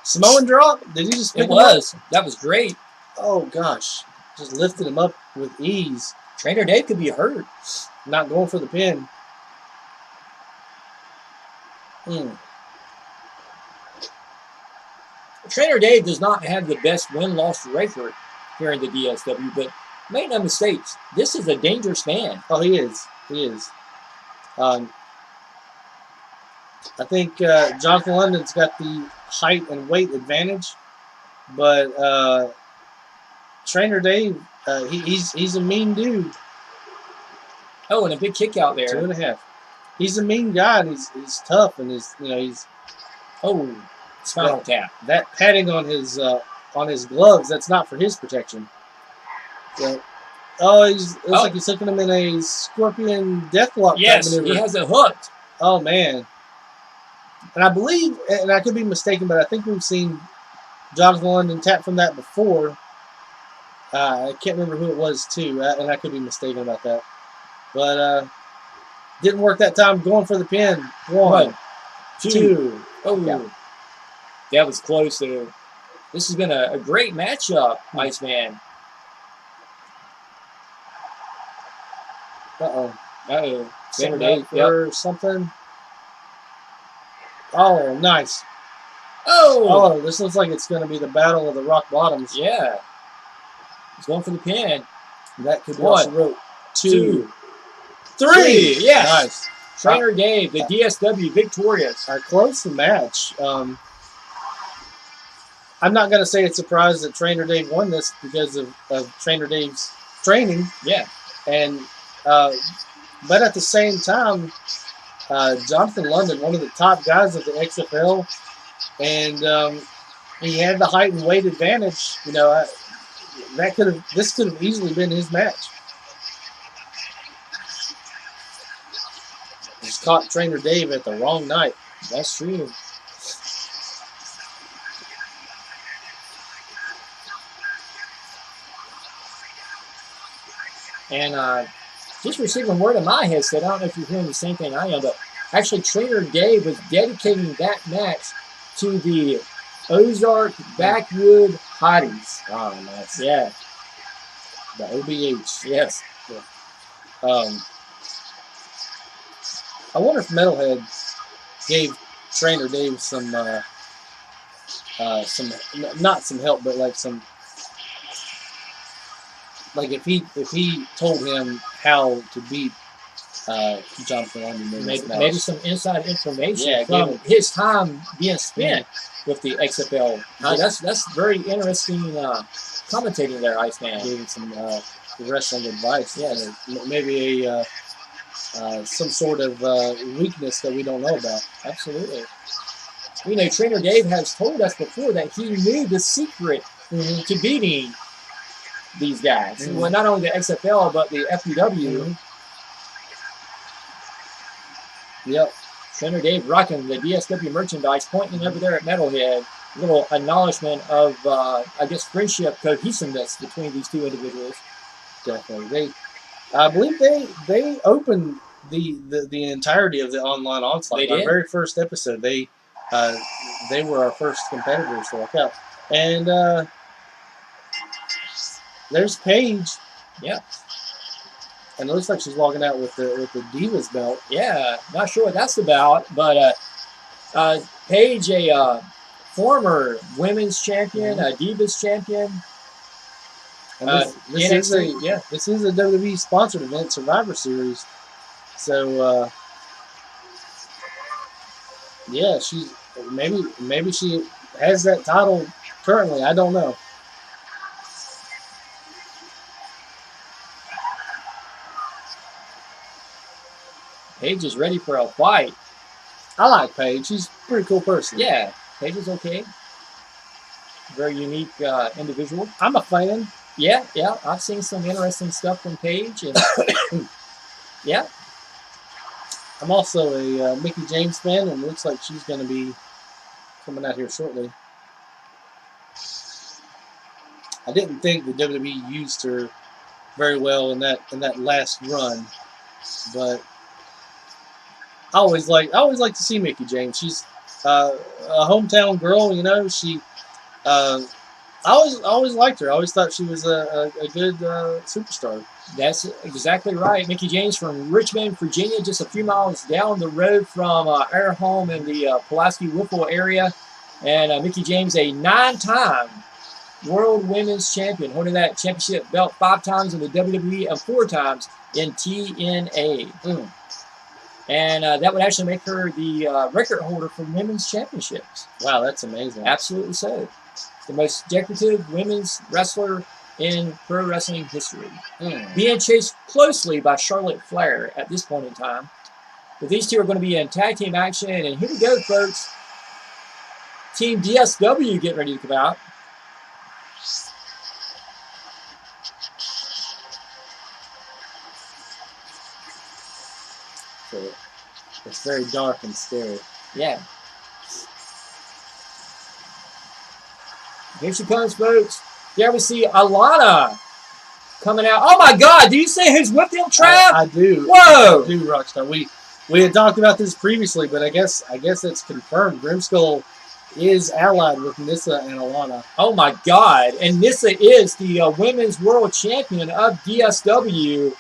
Samoan drop? Did he just pick him up? That was great. Oh gosh. Just lifted him up with ease. Trainer Dave could be hurt. Not going for the pin. Trainer Dave does not have the best win-loss record here in the DSW, but make no mistakes, this is a dangerous man. Oh, he is. He is. I think Jonathan London's got the height and weight advantage, but Trainer Dave, he's a mean dude. Oh, and a big kick out there. 2.5. He's a mean guy, and he's tough, and he's spinal tap. That padding on his gloves, that's not for his protection. So, looks like he's hooking him in a scorpion deathlock. Yes, maneuver. He has it hooked. Oh man. And I believe, and I could be mistaken, but I think we've seen Jonathan London tap from that before. I can't remember who it was too, and I could be mistaken about that. But didn't work that time. Going for the pin. One, two. Oh, yeah. That was close there. This has been a great matchup, Iceman. Trainer Dave or something. Oh, nice. Oh, this looks like it's going to be the battle of the rock bottoms. Yeah. He's going for the pin. That could be also rope. 2, 3. Yes. Nice. Trainer Dave, the DSW victorious. A close match. I'm not going to say it's a surprise that Trainer Dave won this because of Trainer Dave's training. Yeah. And but at the same time, Jonathan London, one of the top guys of the XFL, and he had the height and weight advantage. This could have easily been his match. Just caught Trainer Dave at the wrong night. That's true. And just receiving word in my headset, I don't know if you're hearing the same thing I am, but actually Trainer Dave was dedicating that match to the Ozark Backwood Hotties. Oh, nice. Yeah. The OBH. Yes. Yeah. I wonder if Metalhead gave Trainer Dave some not some help, but like some, like if he told him how to beat Jonathan London, maybe some inside information from his time being spent with the XFL. That's very interesting commentating there, Iceman. Gave him some wrestling advice. Yes. Maybe some sort of weakness that we don't know about. Absolutely. Trainer Dave has told us before that he knew the secret to beating these guys. Well, not only the XFL, but the FPW. Yep. Trainer Dave rocking the DSW merchandise, pointing over there at Metalhead. A little acknowledgement of, I guess, friendship, cohesiveness between these two individuals. Definitely. I believe they opened the entirety of the online Onslaught. They did? Our very first episode. They they were our first competitors to walk out. And there's Paige. Yeah. And it looks like she's walking out with the Divas belt. Yeah, not sure what that's about, but Paige, a former women's champion, a Divas champion. And this is a WWE sponsored event, Survivor Series. So yeah, she's maybe she has that title currently. I don't know. Paige is ready for a fight. I like Paige. She's a pretty cool person. Yeah, Paige is okay. Very unique individual. I'm a fan. Yeah. I've seen some interesting stuff from Paige. And yeah. I'm also a Mickie James fan, and it looks like she's going to be coming out here shortly. I didn't think the WWE used her very well in that last run, but I always like to see Mickie James. She's a hometown girl, you know. She I always liked her. I always thought she was a good superstar. That's exactly right. Mickie James from Richmond, Virginia, just a few miles down the road from our home in the Pulaski Whipple area. And Mickie James, a 9-time World Women's Champion, holding that championship belt 5 times in the WWE and 4 times in TNA. And that would actually make her the record holder for women's championships. Wow, that's amazing. Absolutely so. The most decorative women's wrestler in pro wrestling history. Being chased closely by Charlotte Flair at this point in time. But these two are going to be in tag team action. And here we go, folks. Team DSW getting ready to come out. So it's very dark and scary. Yeah. Here she comes, folks. There we see Alana coming out. Oh my God! Do you see who's with them, Trav? I do. Whoa! I do, Rockstar. We had talked about this previously, but I guess it's confirmed. Grimskull is allied with Nissa and Alana. Oh my God! And Nissa is the women's world champion of DSW.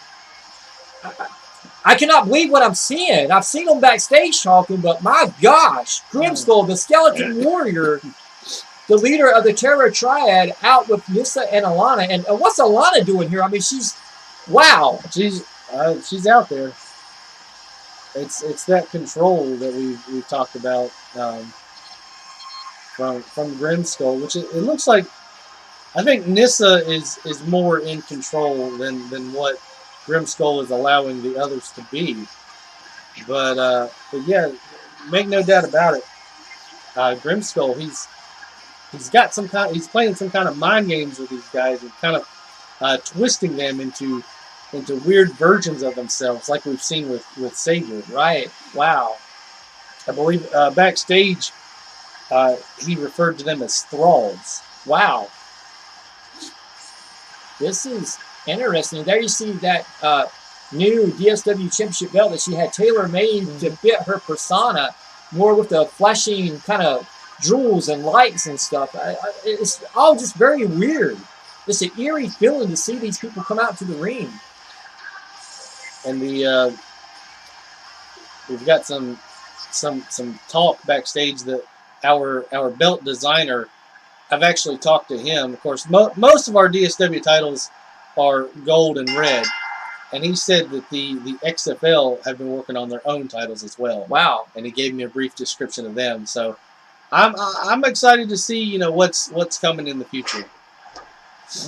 I cannot believe what I'm seeing. I've seen them backstage talking, but my gosh, Grimskull, the Skeleton Warrior. The leader of the Terror Triad out with Nissa and Alana. And what's Alana doing here? I mean, wow. She's out there. It's that control that we've talked about from Grimskull, which it looks like. I think Nissa is more in control than what Grimskull is allowing the others to be. But yeah, make no doubt about it. Grimskull, he's playing some kind of mind games with these guys and kind of twisting them into weird versions of themselves, like we've seen with Savior. Right. Wow. I believe backstage he referred to them as thralls. Wow. This is interesting. There you see that new DSW Championship belt that she had tailor-made to fit her persona, more with the flashing kind of jewels and lights and stuff. It's all just very weird. It's an eerie feeling to see these people come out to the ring. And we've got some talk backstage that our belt designer, I've actually talked to him. Of course, most of our DSW titles are gold and red, and he said that the XFL have been working on their own titles as well. Wow. And he gave me a brief description of them. So I'm excited to see what's coming in the future.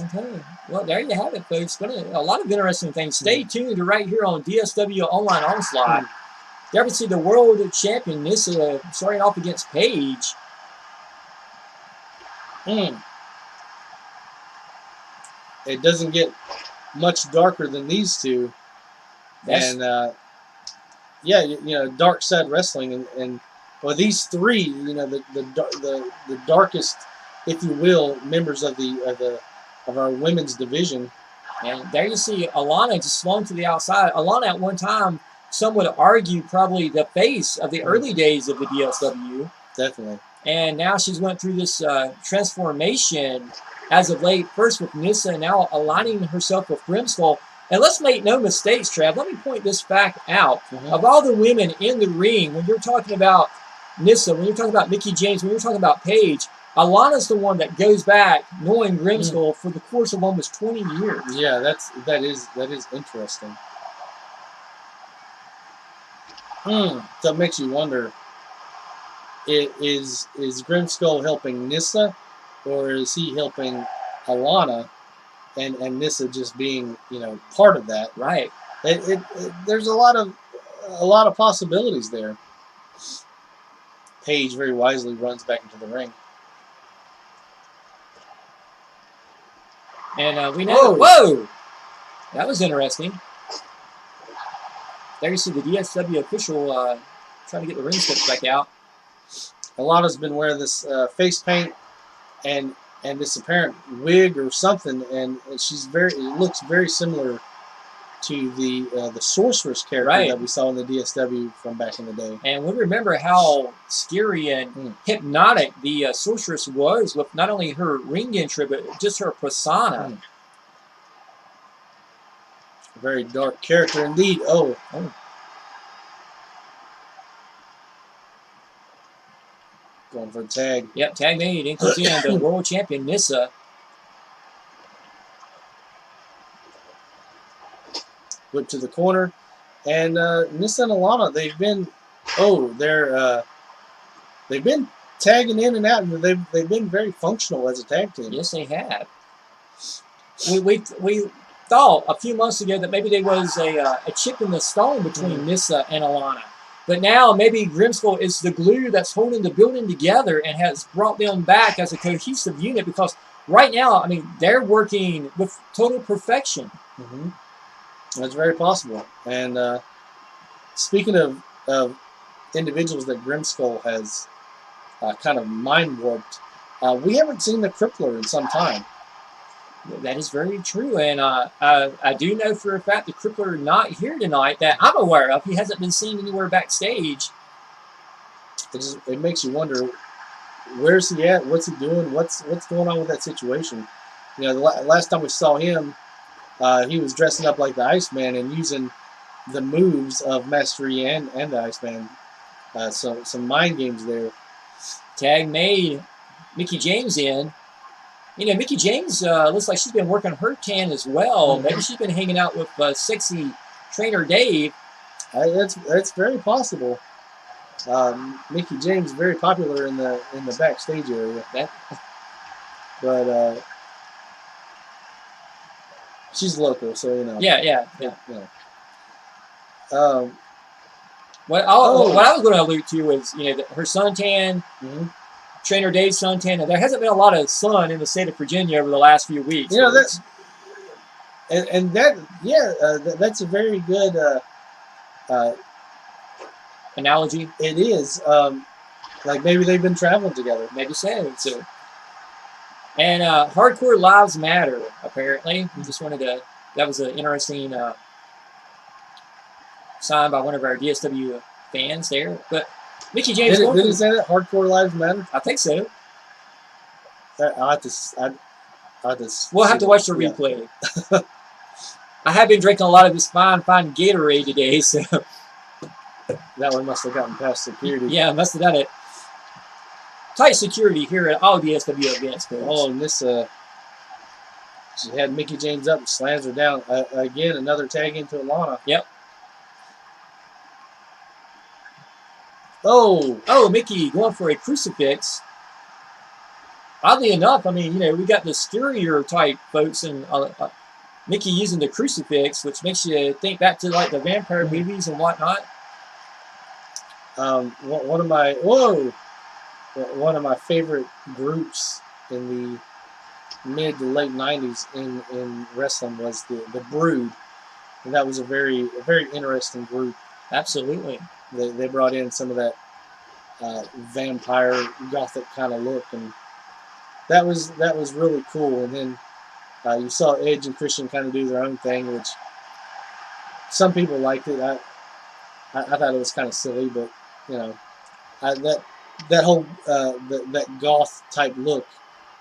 Okay. Well, there you have it, folks. A lot of interesting things. Stay tuned right here on DSW Online Onslaught. There we see the world champion Nissa starting off against Paige. It doesn't get much darker than these two. And yeah, dark side wrestling and well, these three, the darkest, if you will, members of our women's division. And there you see Alana just slung to the outside. Alana at one time, some would argue, probably the face of the early days of the DSW. Definitely. And now she's went through this transformation as of late, first with Nissa, and now aligning herself with Grimskull. And let's make no mistakes, Trav. Let me point this fact out. Mm-hmm. Of all the women in the ring, when you're talking about Nissa, when you're talking about Mickie James, when you're talking about Paige, Alana's the one that goes back knowing Grimskull for the course of almost 20 years. Yeah, that is interesting. So it makes you wonder: is Grimskull helping Nissa, or is he helping Alana, and Nissa just being part of that? Right. There's a lot of possibilities there. Paige very wisely runs back into the ring. And we know. Whoa! That was interesting. There you see the DSW official trying to get the ring steps back out. Alana's been wearing this face paint and this apparent wig or something, and it looks very similar to the sorceress character that we saw in the DSW from back in the day. And we remember how scary and hypnotic the sorceress was with not only her ring entry, but just her persona. Very dark character indeed. Oh. Going for a tag. Yep, tag made. In comes in the world champion, Nissa. Whip to the corner. And Nissa and Alana, they've been tagging in and out, and they've been very functional as a tag team. Yes, they have. We thought a few months ago that maybe there was a chip in the stone between Nissa and Alana. But now maybe Grimskull is the glue that's holding the building together and has brought them back as a cohesive unit, because right now, I mean, they're working with total perfection. That's very possible. And speaking of individuals that Grimskull has kind of mind warped, we haven't seen the Crippler in some time. That is very true, and I do know for a fact the Crippler not here tonight that I'm aware of. He hasn't been seen anywhere backstage. It makes you wonder, where's he at? What's he doing? What's going on with that situation? The last time we saw him, he was dressing up like the Iceman and using the moves of Master E and the Iceman. So some mind games there. Tag made. Mickie James in. Mickie James looks like she's been working her tan as well. Maybe she's been hanging out with sexy trainer Dave. That's very possible. Mickie James very popular in the backstage area. But she's local, so Yeah. What I was going to allude to was her suntan. Trainer Dave's suntan. There hasn't been a lot of sun in the state of Virginia over the last few weeks. That's that's a very good analogy. It is. Like maybe they've been traveling together. Maybe so. And Hardcore Lives Matter, apparently. We just wanted to. That was an interesting sign by one of our DSW fans there. But Mickie James. Did he say that? Hardcore Lives Matter? I think so. We'll have to watch the replay. I have been drinking a lot of this fine Gatorade today, so that one must have gotten past security. Yeah, must have done it. Tight security here at all DSW events. Oh, and this she had Mickie James up and slams her down again. Another tag into Alana. Yep. Oh, Mickie going for a crucifix. Oddly enough, I mean, we got the scarier type folks, and Mickie using the crucifix, which makes you think back to like the vampire movies and whatnot. One of my favorite groups in the mid to late '90s in wrestling was the Brood, and that was a very interesting group. Absolutely. They brought in some of that vampire gothic kind of look, and that was really cool. And then you saw Edge and Christian kind of do their own thing, which some people liked it. I thought it was kind of silly, but that whole that goth type look.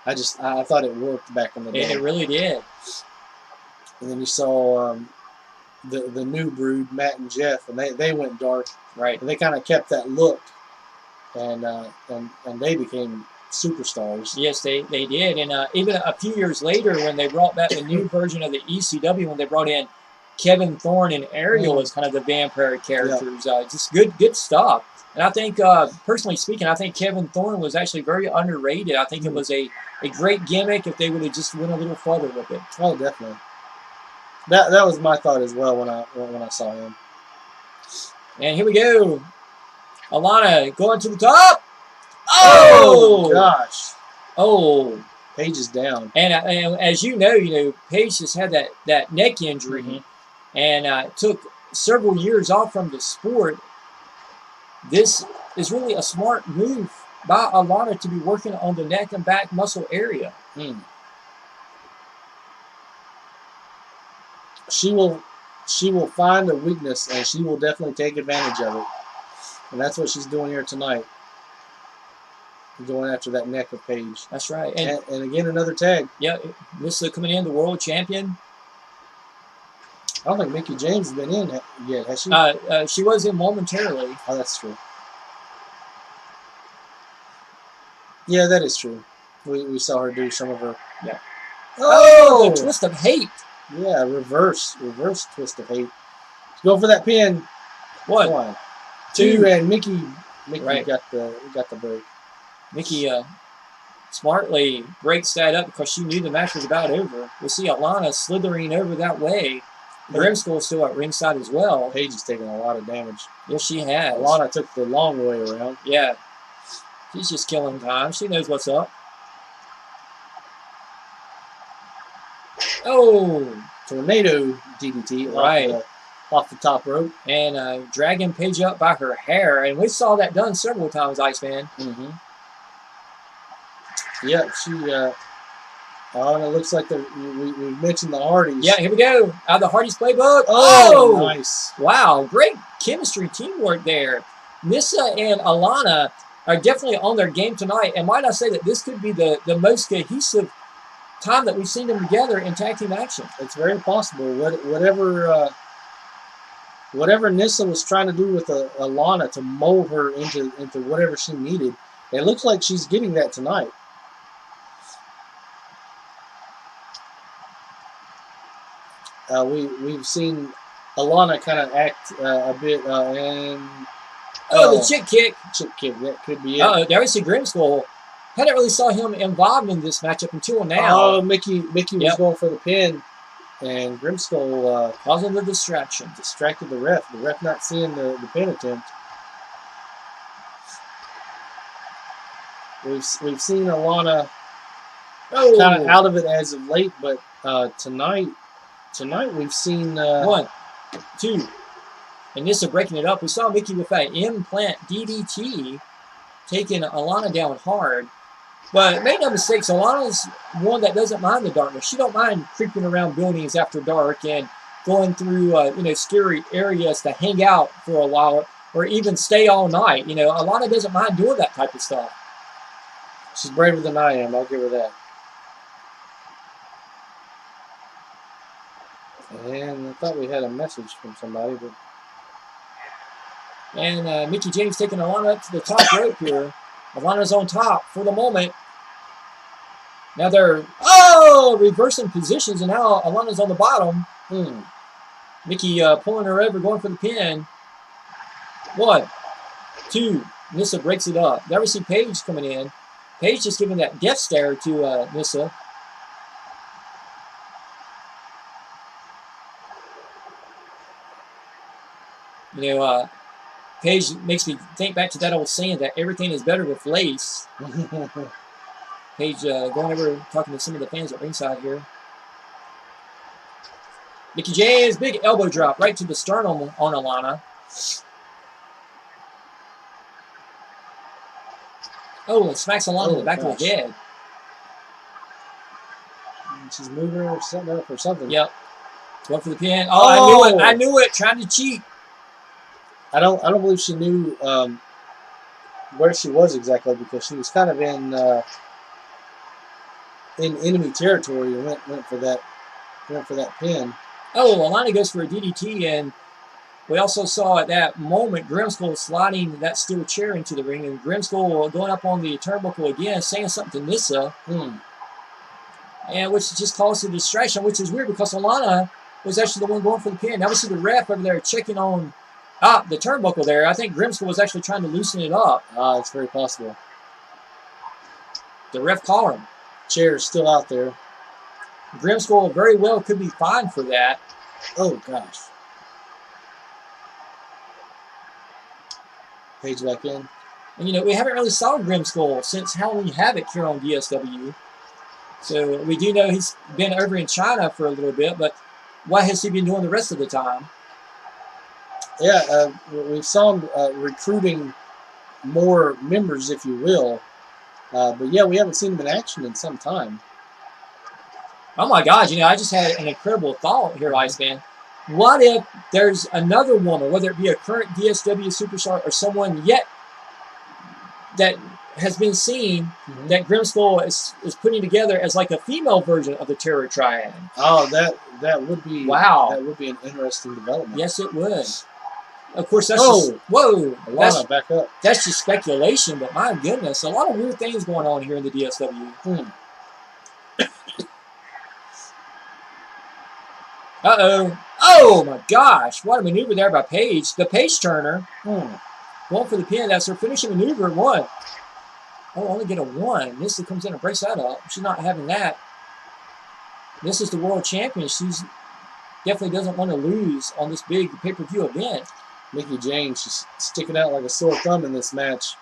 I thought it worked back in the day. It really did. And then you saw the new brood, Matt and Jeff, and they went dark. Right. And they kind of kept that look, and they became superstars. Yes, they did. And even a few years later, when they brought back the new version of the ECW, when they brought in Kevin Thorne and Ariel as kind of the vampire characters, just good stuff. And I think, personally speaking, I think Kevin Thorne was actually very underrated. I think it was a great gimmick if they would have just went a little further with it. Oh, definitely. That was my thought as well when I saw him. And here we go. Alana going to the top. Oh gosh. Oh. Paige is down. And as you know, Paige just had that neck injury, and took several years off from the sport. This is really a smart move by Alana to be working on the neck and back muscle area. She will find a weakness, and she will definitely take advantage of it. And that's what she's doing here tonight. Going after that neck of Paige. That's right. And again, another tag. Yeah, Nissa coming in, the world champion. I don't think Mickie James has been in yet, has she? She was in momentarily. Oh, that's true. Yeah, that is true. We saw her do some of her. Yeah. Oh, the twist of hate. Yeah, reverse twist of hate. Go for that pin. One, two, and Mickie got the break. Mickie smartly breaks that up because she knew the match was about over. We'll see Alana slithering over that way. Grimskull's still at ringside as well. Paige is taking a lot of damage. Yes, she has. Alana took the long way around. Yeah. She's just killing time. She knows what's up. Oh! Tornado DDT. Right. Off the top rope. And dragging Paige up by her hair. And we saw that done several times, Iceman. Yep, she... and it looks like we mentioned the Hardys. Yeah, here we go. Out of the Hardys playbook. Oh, nice. Wow, great chemistry, teamwork there. Nissa and Alana are definitely on their game tonight. And might I say that this could be the most cohesive time that we've seen them together in tag team action. It's very possible. Whatever Nissa was trying to do with Alana to mold her into whatever she needed, it looks like she's getting that tonight. We've seen Alana kind of act a bit and the chick kick. That could be it. There we see Grimskull. Hadn't really saw him involved in this matchup until now. Oh, Mickie was going for the pin, and Grimskull causing the distraction. Distracted the ref. The ref not seeing the pin attempt. We've seen Alana kind of out of it as of late, but tonight we've seen 1, 2, and Nissa breaking it up. We saw Mickie with that implant DDT taking Alana down hard. But make no mistakes, Alana's one that doesn't mind the darkness. She don't mind creeping around buildings after dark and going through scary areas to hang out for a while or even stay all night. Alana doesn't mind doing that type of stuff. She's braver than I am. I'll give her that. And I thought we had a message from somebody, but. And Mickie James taking Alana up to the top rope here. Alana's on top for the moment. Now they're reversing positions, and now Alana's on the bottom. Mickie pulling her over, going for the pin. 1, 2. Nissa breaks it up. There we see Paige coming in. Paige just giving that death stare to Nissa. Paige makes me think back to that old saying that everything is better with lace. Paige going over talking to some of the fans at ringside here. Mickie James, big elbow drop right to the sternum on Alana. Oh, it smacks Alana in the back of the head. She's moving her something up or something. Yep. Going for the pin. Oh, I knew it. Trying to cheat. I don't believe she knew where she was exactly because she was kind of in enemy territory and went for that pin. Oh, Alana goes for a DDT, and we also saw at that moment Grimskull sliding that steel chair into the ring, and Grimskull going up on the turnbuckle again, saying something to Nissa, and which just caused a distraction, which is weird because Alana was actually the one going for the pin. Now we see the ref over there checking on the turnbuckle there. I think Grimskull was actually trying to loosen it up. It's very possible. The ref called him. Chair is still out there. Grimskull very well could be fined for that. Oh, gosh. Page back in. And, we haven't really saw Grimskull since Halloween Havoc here on DSW. So we do know he's been over in China for a little bit, but what has he been doing the rest of the time? Yeah, we saw him recruiting more members, if you will. But yeah, we haven't seen him in action in some time. Oh my God, I just had an incredible thought here, Iceman. What if there's another woman, whether it be a current DSW superstar or someone yet that has been seen that Grimskull is putting together as like a female version of the Terror Triad? Oh, that would be That would be an interesting development. Yes, it would. Of course, that's just, back up. That's just speculation, but my goodness, a lot of weird things going on here in the DSW. Uh-oh. Oh, my gosh. What a maneuver there by Paige. The Page Turner. Going for the pin. That's her finishing maneuver. 1. Oh, only get a 1. Nissa comes in and breaks that up. She's not having that. This is the world champion. She's definitely doesn't want to lose on this big pay-per-view event. Mickie James, she's sticking out like a sore thumb in this match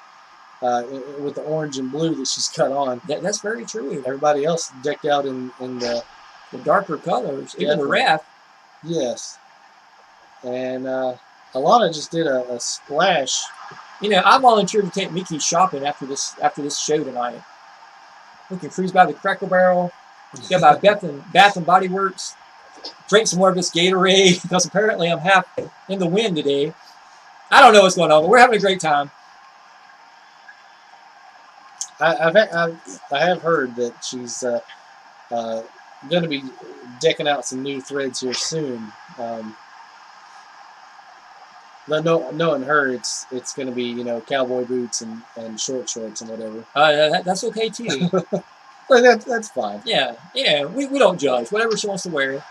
with the orange and blue that she's cut on. That's very true. Everybody else decked out in the darker colors. Even the ref. Yes. And Alana just did a splash. I volunteered to take Mickie shopping after this show tonight. We can cruise by the Cracker Barrel, go by Bath and Body Works, drink some more of this Gatorade because apparently I'm half in the wind today. I don't know what's going on, but we're having a great time. I have heard that she's going to be decking out some new threads here soon. Knowing her, it's going to be cowboy boots and short shorts and whatever. That's okay too. But that's fine. Yeah, we don't judge. Whatever she wants to wear.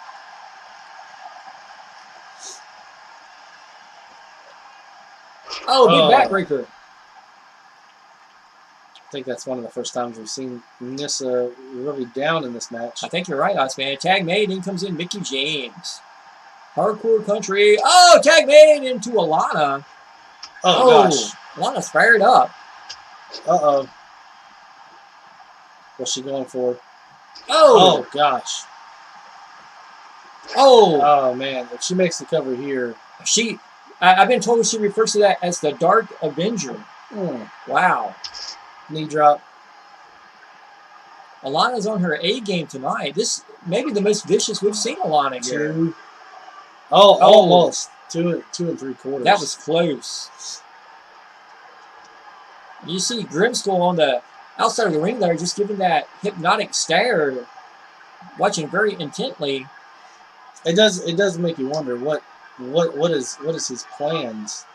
Oh, big backbreaker. I think that's one of the first times we've seen Nissa really down in this match. I think you're right, Iceman. Tag made, in comes in Mickie James. Hardcore Country. Oh, tag made into Alana. Oh gosh. Alana's fired up. Uh-oh. What's she going for? Oh gosh. Oh man. If she makes the cover here. I've been told she refers to that as the Dark Avenger. Wow. Knee drop. Alana's on her A game tonight. This may be the most vicious we've seen Alana here. Almost. 2 3/4. That was close. You see Grimskull on the outside of the ring there, just giving that hypnotic stare, watching very intently. It does make you wonder what is his plans.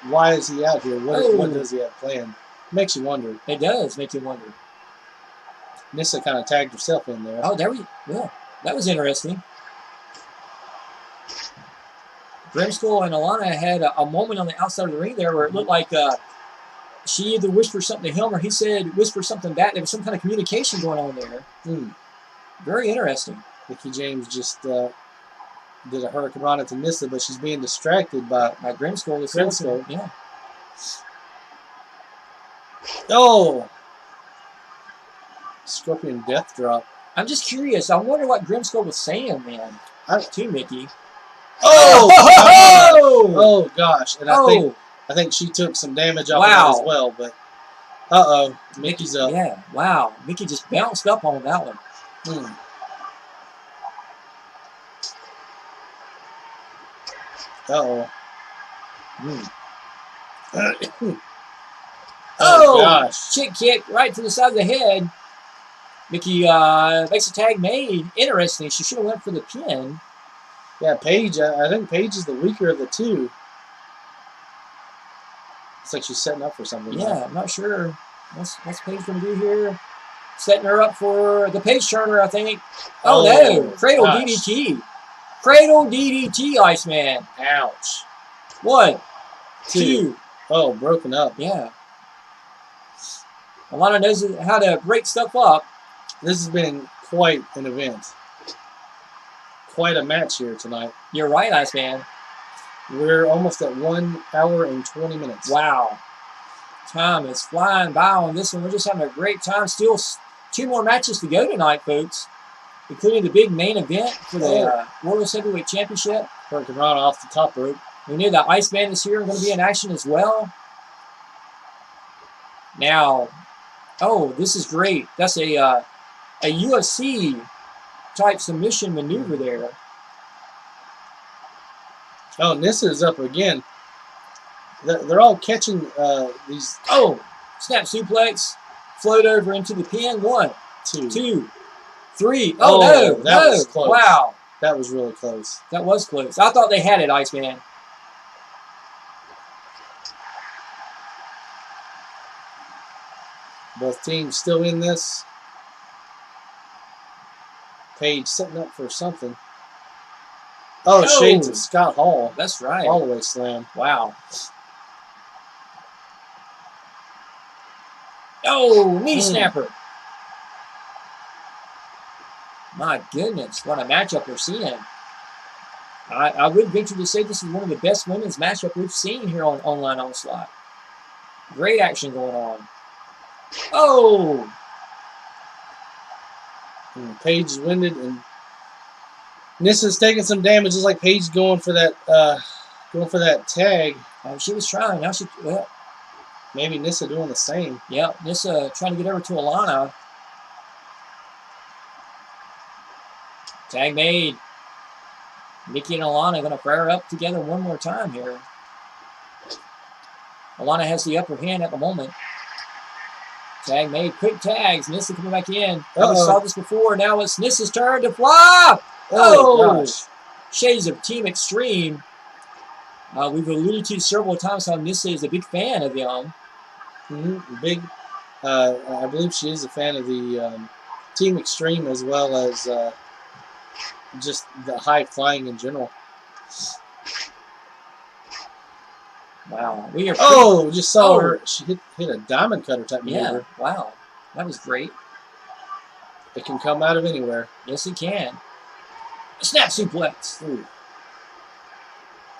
Why is he out here? What does he have planned? Makes you wonder. It does make you wonder. Nissa kind of tagged herself in there. That was interesting. Grimskull and Alana had a moment on the outside of the ring there where it looked like she either whispered something to him or he said whisper something back. There was some kind of communication going on there. Very interesting. Mickie James just did a Hurricane Rana to Nissa, but she's being distracted by Grimskull. Grimskull. Yeah. Oh! Scorpion Death Drop. I'm just curious. I wonder what Grimskull was saying, man. To Mickie. Oh gosh! And I think she took some damage off of that as well. But Mickey's up. Yeah, wow. Mickie just bounced up on that one. Oh gosh! Chick kick right to the side of the head. Mickey makes a tag made. Interesting. She should have went for the pin. Yeah, Paige. I think Paige is the weaker of the two. It's like she's setting up for something. Yeah, I'm not sure. What's Paige going to do here? Setting her up for the Paige Turner, I think. Oh no! Cradle DDT. Cradle DDT, Iceman. Ouch. 1, 2. Oh, broken up. Yeah. Alana knows how to break stuff up. This has been quite an event. Quite a match here tonight. You're right, Iceman. We're almost at 1 hour and 20 minutes. Wow. Time is flying by on this one. We're just having a great time. Still 2 more matches to go tonight, folks, including the big main event for the World Heavyweight Championship. Hurricane Rana off the top rope. We knew that Iceman is here and going to be in action as well. Now, oh, this is great. That's a UFC type submission maneuver there. Oh, Nissa is up again. They're all catching these. Oh, snap suplex, float over into the pin. 1, 2, 3. Oh, no, that was close. Wow. That was really close. That was close. I thought they had it, Iceman. Both teams still in this. Paige setting up for something. Oh, shades of Scott Hall. That's right. All the way slam. Wow. Oh, knee snapper. My goodness, what a matchup we're seeing. I would venture to say this is one of the best women's matchup we've seen here on Online Onslaught. Great action going on. Oh! Paige is winded, and Nissa's taking some damage. It's like Paige going for that tag. She was trying. Now she, well, maybe Nissa doing the same. Yeah, Nissa trying to get over to Alana. Tag made. Mickey and Alana going to fire up together one more time here. Alana has the upper hand at the moment. Tag made. Quick tags. Nissa coming back in. We saw this before. Now it's Nissa's turn to fly. Oh, gosh. Shades of Team Extreme. We've alluded to several times how Nissa is a big fan of them. Big. I believe she is a fan of the Team Extreme as well as just the high flying in general. Wow. We are just saw her. She hit a diamond cutter type maneuver. Yeah, wow. That was great. It can come out of anywhere. Yes, it can. A snap suplex. Ooh.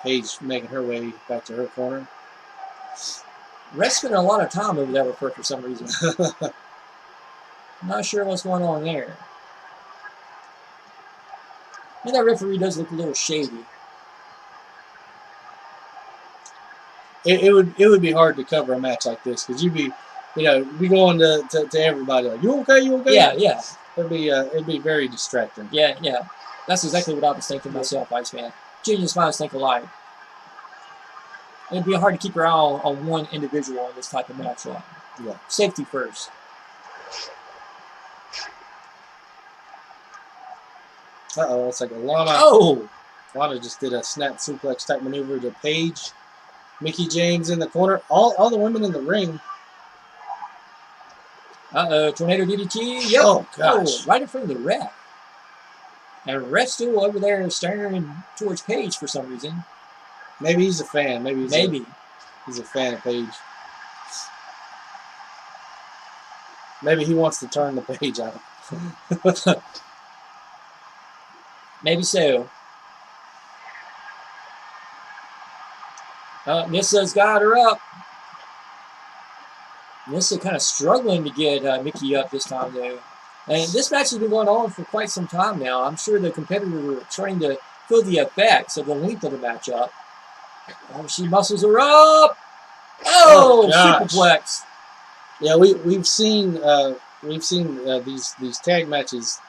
Paige making her way back to her corner. Ref's spending a lot of time over there with her for some reason. I'm not sure what's going on there. And that referee does look a little shady. It would be hard to cover a match like this because you'd be going to everybody like, you okay? You okay? Yeah. It'd be very distracting. Yeah. That's exactly what I was thinking myself, Iceman. Genius minds think alike. It'd be hard to keep your eye on one individual in this type of matchup. Yeah. Safety first. It's like Alana. Oh! Alana just did a snap suplex type maneuver to Paige. Mickie James in the corner. All the women in the ring. Tornado DDT. Yep. Oh, gosh. Right in front of the ref. And the ref's still over there staring towards Paige for some reason. Maybe he's a fan. Maybe he's a fan of Paige. Maybe he wants to turn the page out. Maybe so. Nissa's got her up. Nissa kind of struggling to get Mickey up this time, though. And this match has been going on for quite some time now. I'm sure the competitors are trying to feel the effects of the length of the matchup. Oh, she muscles her up. Oh, superplex. Yeah, we've seen these tag matches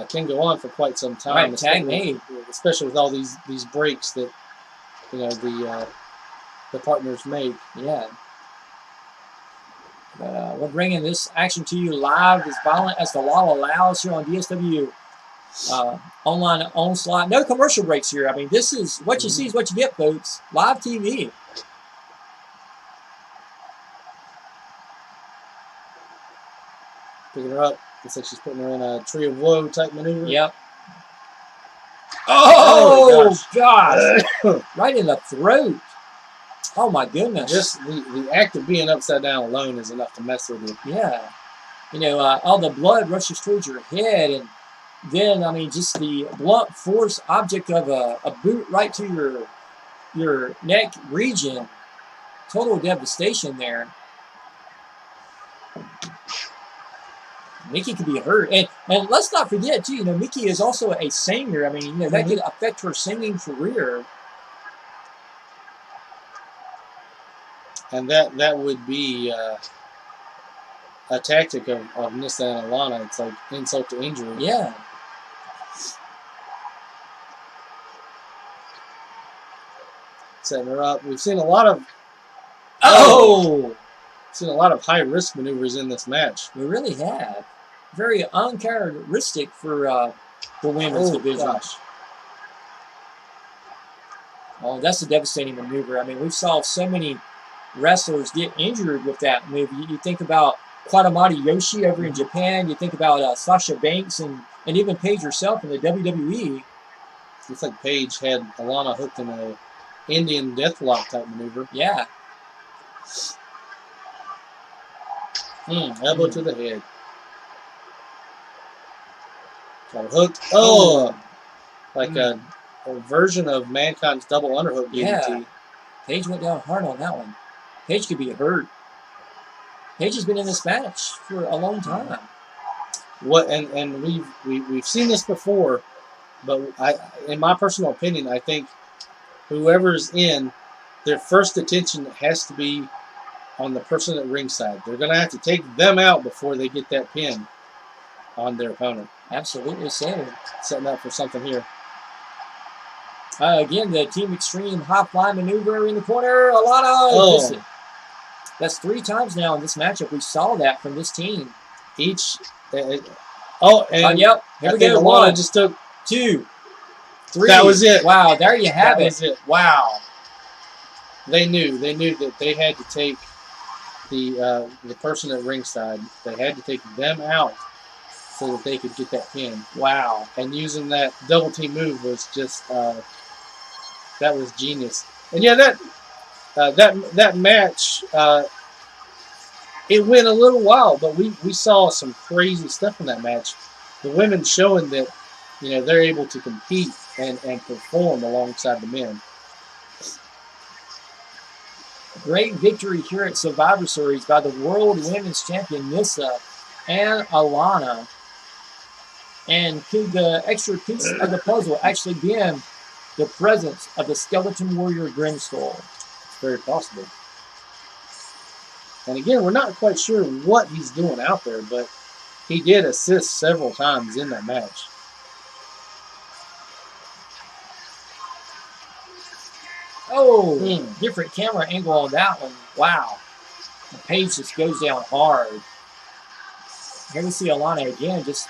can go on for quite some time. Right, tag made, especially with all these breaks that the the partners make. Yeah. But we're bringing this action to you live, as violent as the law allows here on DSW online Onslaught. No commercial breaks here. I mean, this is what you see is what you get, folks. Live TV. Picking her up. Looks like she's putting her in a tree of woe type maneuver. Yep. Oh, gosh. Right in the throat. Oh, my goodness. Just the act of being upside down alone is enough to mess with you. Yeah. You know, all the blood rushes towards your head, and then, I mean, just the blunt force object of a boot right to your neck region. Total devastation there. Mickey could be hurt. And let's not forget, too, you know, Mickey is also a singer. I mean, you know, that could affect her singing career. And that would be a tactic of Nissa and Alana. It's like insult to injury. Yeah. Setting her up. We've seen a lot of seen a lot of high risk maneuvers in this match. We really have. Very uncharacteristic for the women's division. Gosh. Oh, that's a devastating maneuver. I mean, we saw so many wrestlers get injured with that move. You think about Kwadamati Yoshi over in Japan. You think about Sasha Banks and even Paige herself in the WWE. Looks like Paige had Alana hooked in a Indian deathlock type maneuver. Yeah. Elbow to the head. Got hooked. Oh! Like a version of Mankind's double underhook DDT. Yeah. Paige went down hard on that one. Paige could be hurt. Paige has been in this match for a long time. What and we've seen this before, but in my personal opinion, I think whoever's in, their first attention has to be on the person at ringside. They're going to have to take them out before they get that pin on their opponent. Absolutely so. Setting up for something here. Again, the Team Extreme high fly maneuver in the corner. Alana. That's 3 times now in this matchup. We saw that from this team. Each. Yep. Here we go. Alana 1, just took 2, 3. That was it. Wow, there you have it. That was it. Wow. They knew that they had to take the person at ringside. They had to take them out so that they could get that pin. Wow. And using that double team move was just that was genius. And yeah, that match it went a little while, but we saw some crazy stuff in that match. The women showing that they're able to compete and perform alongside the men. Great victory here at Survivor Series by the World Women's Champion Nissa and Alana. And could the extra piece of the puzzle actually be the presence of the Skeleton Warrior Grimskull? It's very possible. And again, we're not quite sure what he's doing out there, but he did assist several times in that match. Oh, different camera angle on that one. Wow. The Paige just goes down hard. Here we see Alana again, just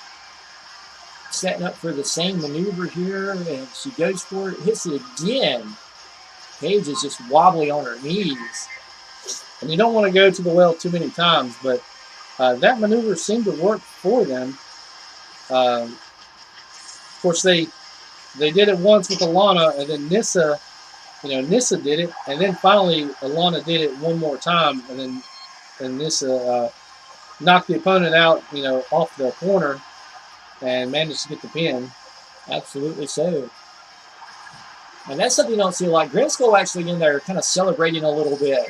setting up for the same maneuver here, and she goes for it, hits it again. Paige is just wobbly on her knees. And you don't want to go to the well too many times, but that maneuver seemed to work for them. Of course, they did it once with Alana, and then Nissa did it, and then finally Alana did it one more time, and Nissa knocked the opponent out, off the corner, and managed to get the pin. Absolutely so. And that's something you don't see a lot. Grimskull actually in there kind of celebrating a little bit.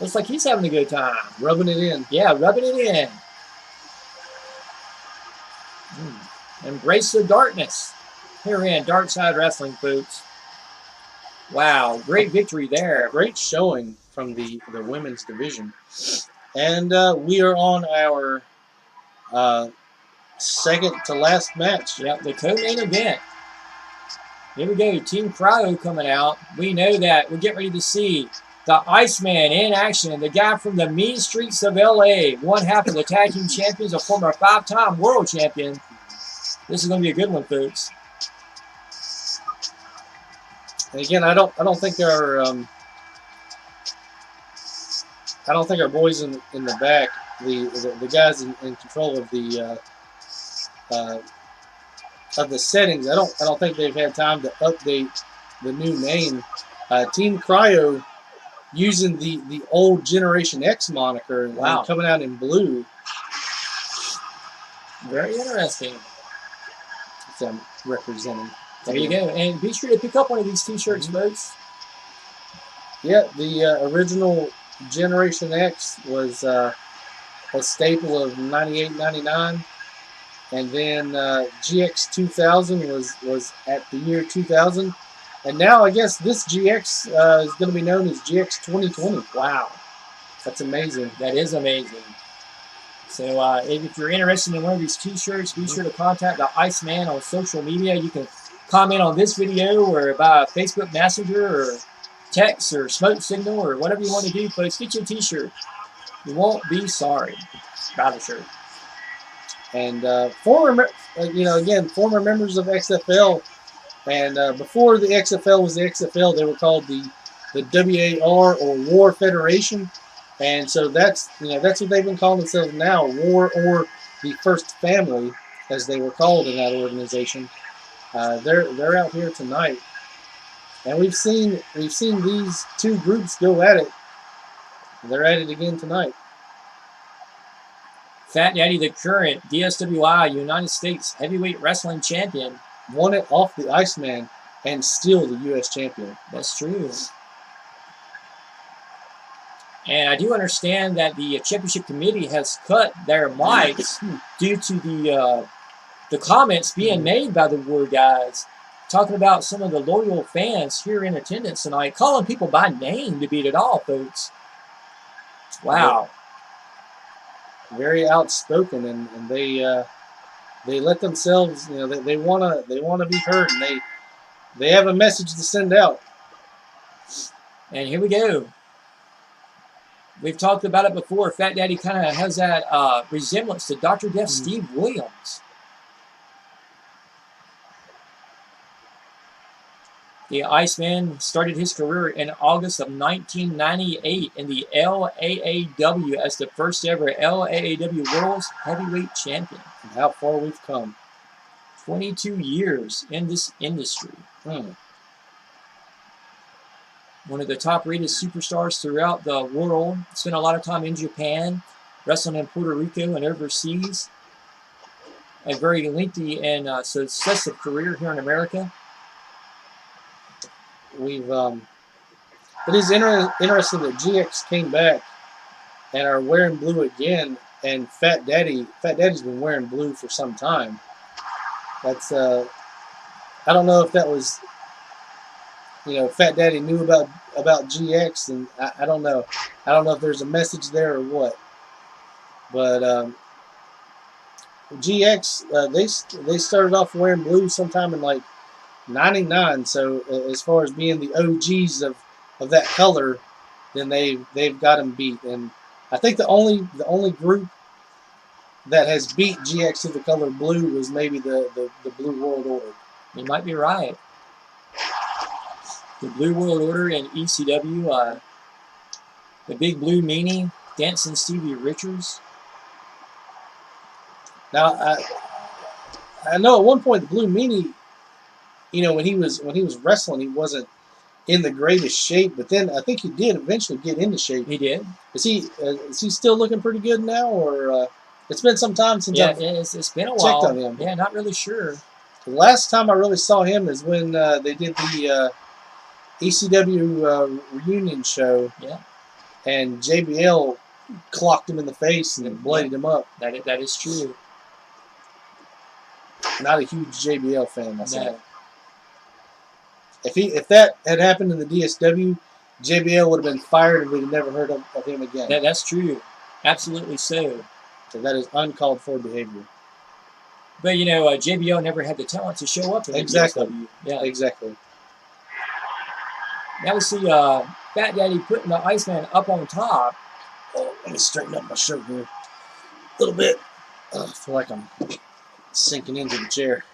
Looks like he's having a good time. Rubbing it in. Yeah, rubbing it in. Embrace the darkness. Here in Dark Side Wrestling, folks. Wow, great victory there. Great showing from the women's division. And we are on our second to last match. Yep, the co-main event. Here we go, Team Cryo coming out. We know that we're getting ready to see The Iceman in action. The guy from the mean streets of LA. One half of the tag team champions, a former 5-time world champion. This is going to be a good one, folks. And again, I don't think our boys in the back, the guys in control of the settings, I don't think they've had time to update the new name. Team Cryo using the old Generation X moniker and coming out in blue. Very interesting. So I'm representing. There you go. And be sure to pick up one of these t-shirts, folks. Yeah, the original Generation X was a staple of 98, 99. And then GX 2000 was at the year 2000. And now I guess this GX is going to be known as GX 2020. Wow. That's amazing. That is amazing. So if you're interested in one of these t-shirts, be sure to contact the Iceman on social media. You can comment on this video or by Facebook Messenger or text or smoke signal or whatever you want to do, folks. Get you a t-shirt. You won't be sorry about the shirt. And former members of XFL, and before the XFL was the XFL, they were called the WAR or War Federation, and so that's what they've been calling themselves now, War or the First Family, as they were called in that organization. They're out here tonight, and we've seen these two groups go at it. They're at it again tonight. Fat Daddy, the current DSWI United States Heavyweight Wrestling Champion, won it off the Iceman and still the U.S. champion. That's true. And I do understand that the championship committee has cut their mics due to the comments being made by the War guys, talking about some of the loyal fans here in attendance tonight, calling people by name to beat it all, folks. Wow. Very outspoken, and they let themselves, they wanna be heard, and they have a message to send out. And here we go. We've talked about it before. Fat Daddy kind of has that resemblance to Dr. Death Steve Williams. The Iceman started his career in August of 1998 in the LAAW as the first ever LAAW World's Heavyweight Champion. And how far we've come. 22 years in this industry. One of the top-rated superstars throughout the world. Spent a lot of time in Japan, wrestling in Puerto Rico and overseas. A very lengthy and successful career here in America. It is interesting that GX came back and are wearing blue again, and Fat Daddy's been wearing blue for some time. That's I don't know if that was Fat Daddy knew about GX, and I don't know. I don't know if there's a message there or what. But GX they started off wearing blue sometime in like 99, so as far as being the OGs of that color, then they've got them beat. And I think the only group that has beat GX to the color blue was maybe the Blue World Order. You might be right. The Blue World Order and ECW, the Big Blue Meanie, Dancing Stevie Richards. Now I know at one point the Blue Meanie, when he was wrestling, he wasn't in the greatest shape, but then I think he did eventually get into shape. He did. Is he still looking pretty good now, or it's been some time since it's been a while. Checked on him. Yeah, not really sure. The last time I really saw him is when they did the ECW reunion show. Yeah. And JBL clocked him in the face and bladed him up. That is true. Not a huge JBL fan myself. No. If that had happened in the DSW, JBL would have been fired and we'd have never heard of him again. That's true. Absolutely so. So that is uncalled for behavior. But JBL never had the talent to show up in the DSW. Yeah, exactly. Now we see Fat Daddy putting the Iceman up on top. Oh, let me straighten up my shirt here a little bit. I feel like I'm sinking into the chair.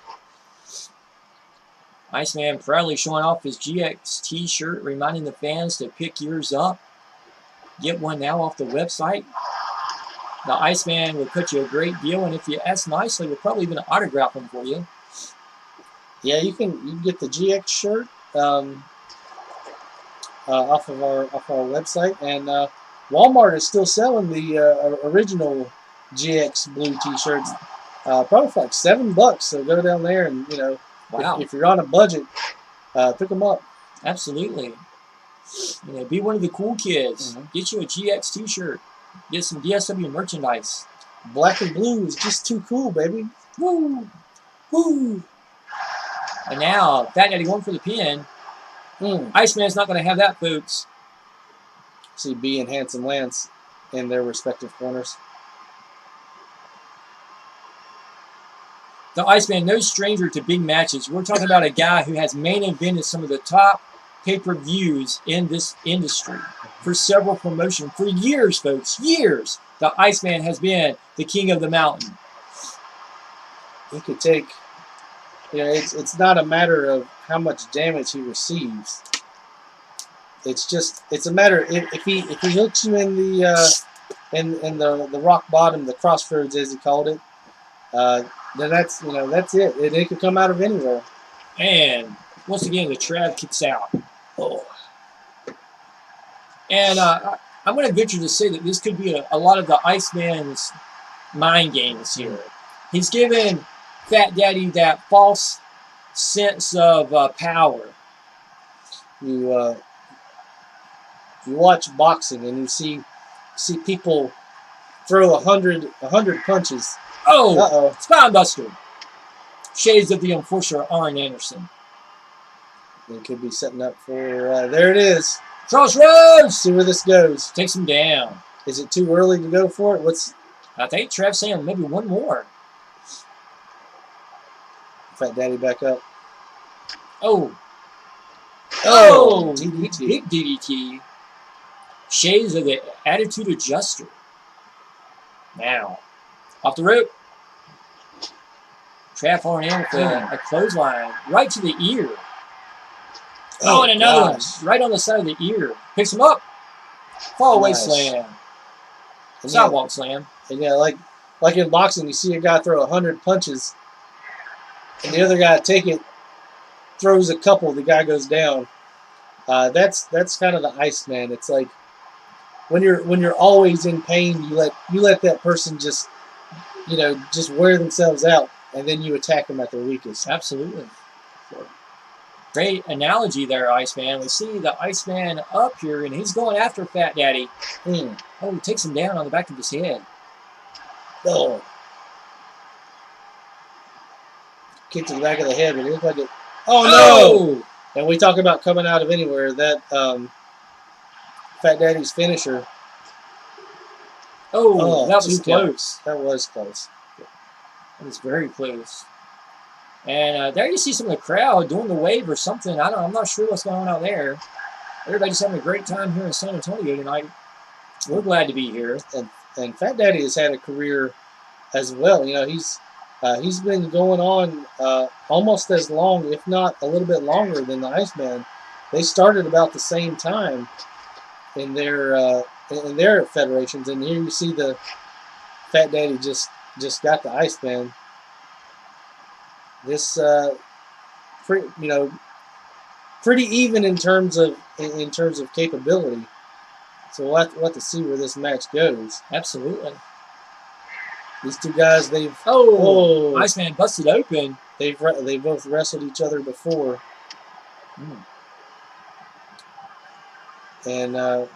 Iceman proudly showing off his GX t-shirt, reminding the fans to pick yours up. Get one now off the website. The Iceman will cut you a great deal, and if you ask nicely, we'll probably even autograph them for you. Yeah, you can get the GX shirt off our website, and Walmart is still selling the original GX blue T-shirts, probably for like $7. So go down there, and Wow. if you're on a budget, pick them up. Absolutely. Be one of the cool kids. Mm-hmm. Get you a GX T-shirt. Get some DSW merchandise. Black and blue is just too cool, baby. Woo! Woo! And now, Fat Daddy going for the pin. Iceman's not going to have that, folks. See B and Handsome Lance in their respective corners. The Iceman, no stranger to big matches. We're talking about a guy who has main evented some of the top pay-per-views in this industry for several promotions. For years, folks, years, the Iceman has been the king of the mountain. He could take, it's not a matter of how much damage he receives. It's a matter if he hooks you in the rock bottom, the crossroads as he called it, then that's it. It could come out of anywhere. And once again, the Trav kicks out. Oh. And I'm going to venture to say that this could be a lot of the Iceman's mind games here. He's given Fat Daddy that false sense of power. You watch boxing and you see people throw 100 punches. Oh, Spinebuster. Shades of the unfortunate Arn Anderson. It could be setting up for, there it is. Crossroads! See where this goes. Takes him down. Is it too early to go for it? I think Trav's saying maybe one more. Fat Daddy back up. Oh, DDT. Big DDT. Shades of the Attitude Adjuster. Now, off the rope. Trav falling in with a clothesline right to the ear. Oh, and another one right on the side of the ear. Picks him up. Fallaway slam. Sidewalk slam. And yeah, like in boxing, you see a guy throw 100 punches, and the other guy take it, throws a couple, the guy goes down. That's kind of the Iceman. It's like when you're always in pain, you let that person just wear themselves out, and then you attack them at their weakest. Absolutely. Great analogy there, Iceman. We see the Iceman up here, and he's going after Fat Daddy. Oh, he takes him down on the back of his head. Oh. Kick to the back of the head, but it looked like it. Oh, no! And we talk about coming out of anywhere. That Fat Daddy's finisher. Oh, that was close. That was close. That was very close. And there you see some of the crowd doing the wave or something. I'm not sure what's going on out there. Everybody's having a great time here in San Antonio tonight. We're glad to be here. And Fat Daddy has had a career as well. He's been going on almost as long, if not a little bit longer, than the Iceman. They started about the same time in their federations, and here you see the Fat Daddy just got the Iceman. This pretty even in terms of capability. So we'll have to see where this match goes. Absolutely. These two guys, they've Iceman busted open. They both wrestled each other before. And I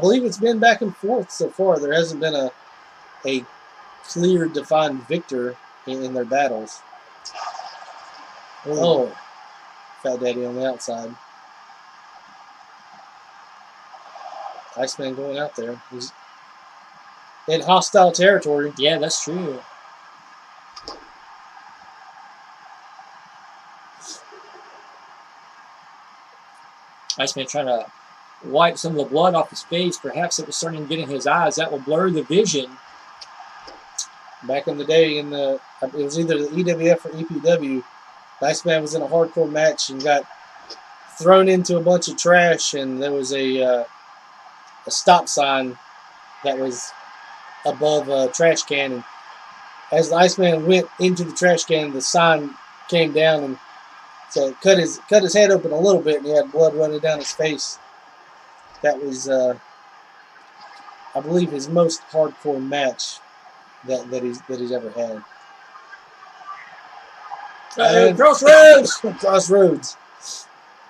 believe it's been back and forth so far. There hasn't been a clear, defined victor in their battles. Oh, Fat Daddy on the outside. Iceman going out there. He's in hostile territory. Yeah, that's true. Iceman trying to wipe some of the blood off his face. Perhaps it was starting to get in his eyes. That will blur the vision. Back in the day, it was either the EWF or EPW. The Iceman was in a hardcore match and got thrown into a bunch of trash, and there was a stop sign that was above a trash can, and as the Iceman went into the trash can, the sign came down, and so it cut his head open a little bit, and he had blood running down his face. That was, I believe, his most hardcore match that he's ever had. Crossroads! Crossroads.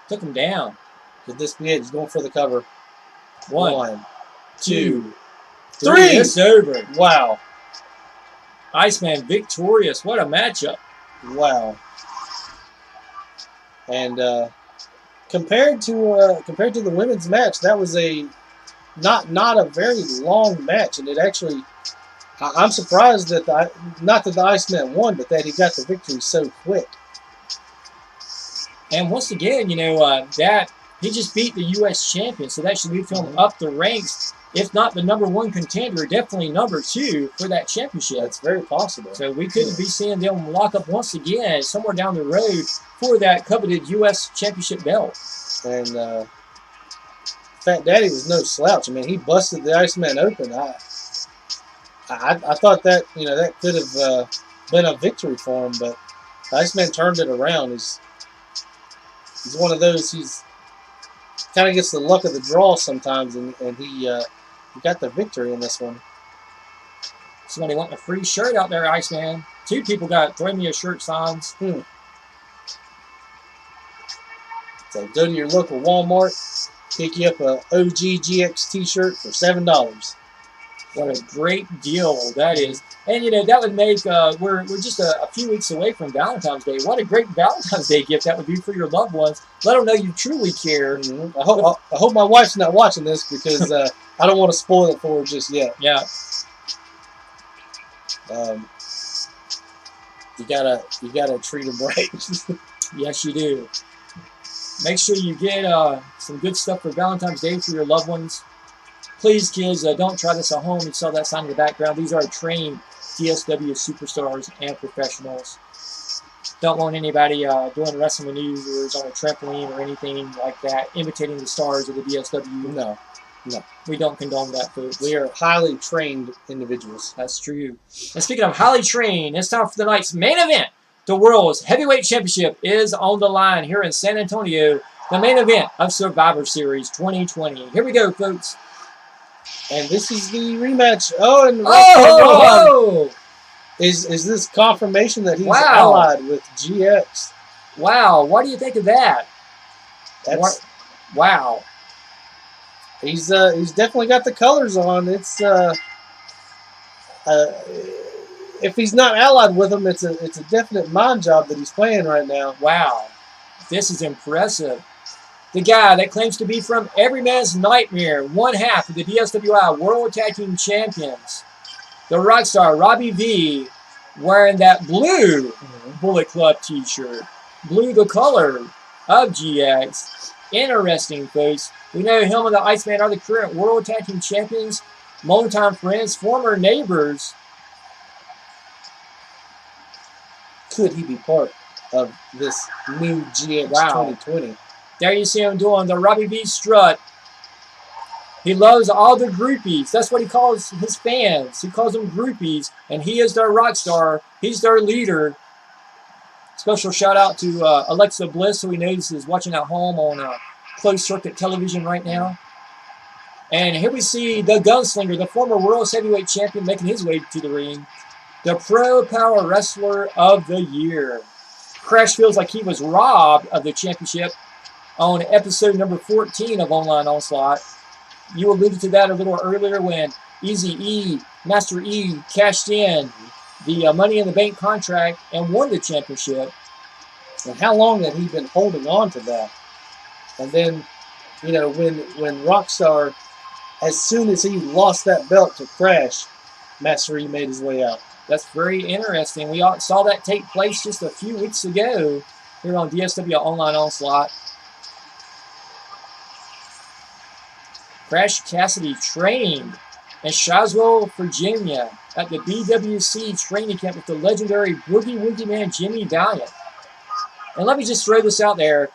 Took him down. Could this be it? He's going for the cover. One, two, three. It's over. Wow. Iceman victorious. What a matchup. Wow. And compared to the women's match, that was not a very long match, and it actually, I'm surprised that not that the Iceman won, but that he got the victory so quick. And once again, that he just beat the U.S. champion, so that should move him up the ranks. If not the #1 contender, definitely #2 for that championship. That's very possible. So we could be seeing them lock up once again somewhere down the road for that coveted U.S. championship belt. And Fat Daddy was no slouch. I mean, he busted the Iceman open. I thought that that could have been a victory for him, but the Iceman turned it around. He's one of those. He's kind of gets the luck of the draw sometimes, and he got the victory in this one. Somebody wanting a free shirt out there, Iceman. 2 people got throw me a shirt signs. So go to your local Walmart, pick you up a OG GX t-shirt for $7. What a great deal that is. And, that would make, we're just a few weeks away from Valentine's Day. What a great Valentine's Day gift that would be for your loved ones. Let them know you truly care. I hope my wife's not watching this, because I don't want to spoil it for her just yet. Yeah. You gotta treat them right. Yes, you do. Make sure you get some good stuff for Valentine's Day for your loved ones. Please, kids, don't try this at home. You saw that sign in the background. These are trained DSW superstars and professionals. Don't want anybody doing wrestling maneuvers on a trampoline or anything like that, imitating the stars of the DSW. No. We don't condone that, folks. We are highly trained individuals. That's true. And speaking of highly trained, it's time for the night's main event. The World's Heavyweight Championship is on the line here in San Antonio. The main event of Survivor Series 2020. Here we go, folks. And this is the rematch. Oh, is this confirmation that he's allied with GX? Wow, what do you think of that? Wow. He's definitely got the colors on. It's if he's not allied with him, it's a definite mind job that he's playing right now. Wow, this is impressive. The guy that claims to be from every man's nightmare, one half of the DSWI World Tag Team Champions, the Rockstar Robbie V, wearing that blue Bullet Club t-shirt. Blue, the color of GX. Interesting, folks. We know him and the Iceman are the current World Tag Team Champions, longtime friends, former neighbors. Could he be part of this new GX 2020? There you see him doing the Robbie V strut. He loves all the groupies. That's what he calls his fans. He calls them groupies, and he is their rock star. He's their leader. Special shout out to Alexa Bliss, who he knows is watching at home on closed circuit television right now. And here we see the gunslinger, the former World Heavyweight Champion, making his way to the ring. The Pro Power Wrestler of the Year. Crash feels like he was robbed of the championship on episode number 14 of Online Onslaught. You alluded to that a little earlier when Eazy-E, Master E, cashed in the Money in the Bank contract and won the championship. And how long had he been holding on to that? And then, when Rockstar, as soon as he lost that belt to Crash, Master E made his way out. That's very interesting. We saw that take place just a few weeks ago here on DSW Online Onslaught. Crash Cassidy trained in Shaswell, Virginia at the BWC training camp with the legendary Boogie Woogie Man Jimmy Valiant. And let me just throw this out there.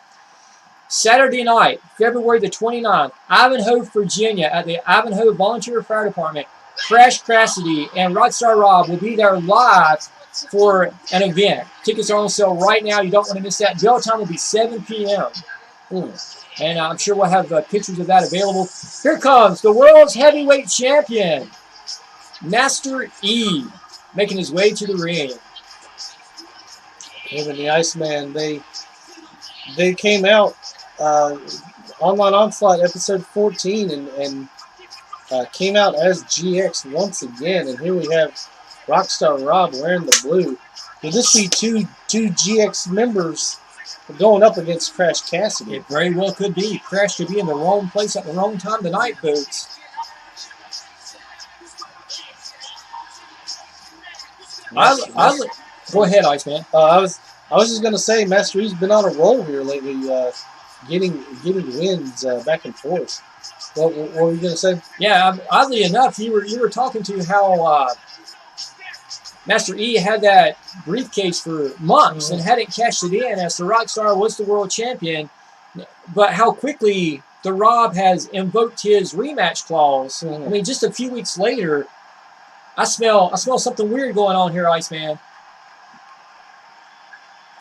Saturday night, February the 29th, Ivanhoe, Virginia at the Ivanhoe Volunteer Fire Department. Crash Cassidy and Rockstar Rob will be there live for an event. Tickets are on sale right now. You don't want to miss that. Bell time will be 7 p.m. And I'm sure we'll have pictures of that available. Here comes the world's heavyweight champion, Master E, making his way to the ring. Him and the Iceman, they came out Online Onslaught episode 14 and came out as GX once again. And here we have Rockstar Rob wearing the blue. Could this be two GX members going up against Crash Cassidy? It very well could be. Crash could be in the wrong place at the wrong time tonight, folks. Go ahead, Iceman. I was just gonna say, Master E's been on a roll here lately, getting wins back and forth. What were you gonna say? Yeah, oddly enough, you were talking to how Master E had that briefcase for months and hadn't cashed it in as the Rockstar was the world champion, but how quickly the Rob has invoked his rematch clause. I mean, just a few weeks later, I smell something weird going on here, Iceman.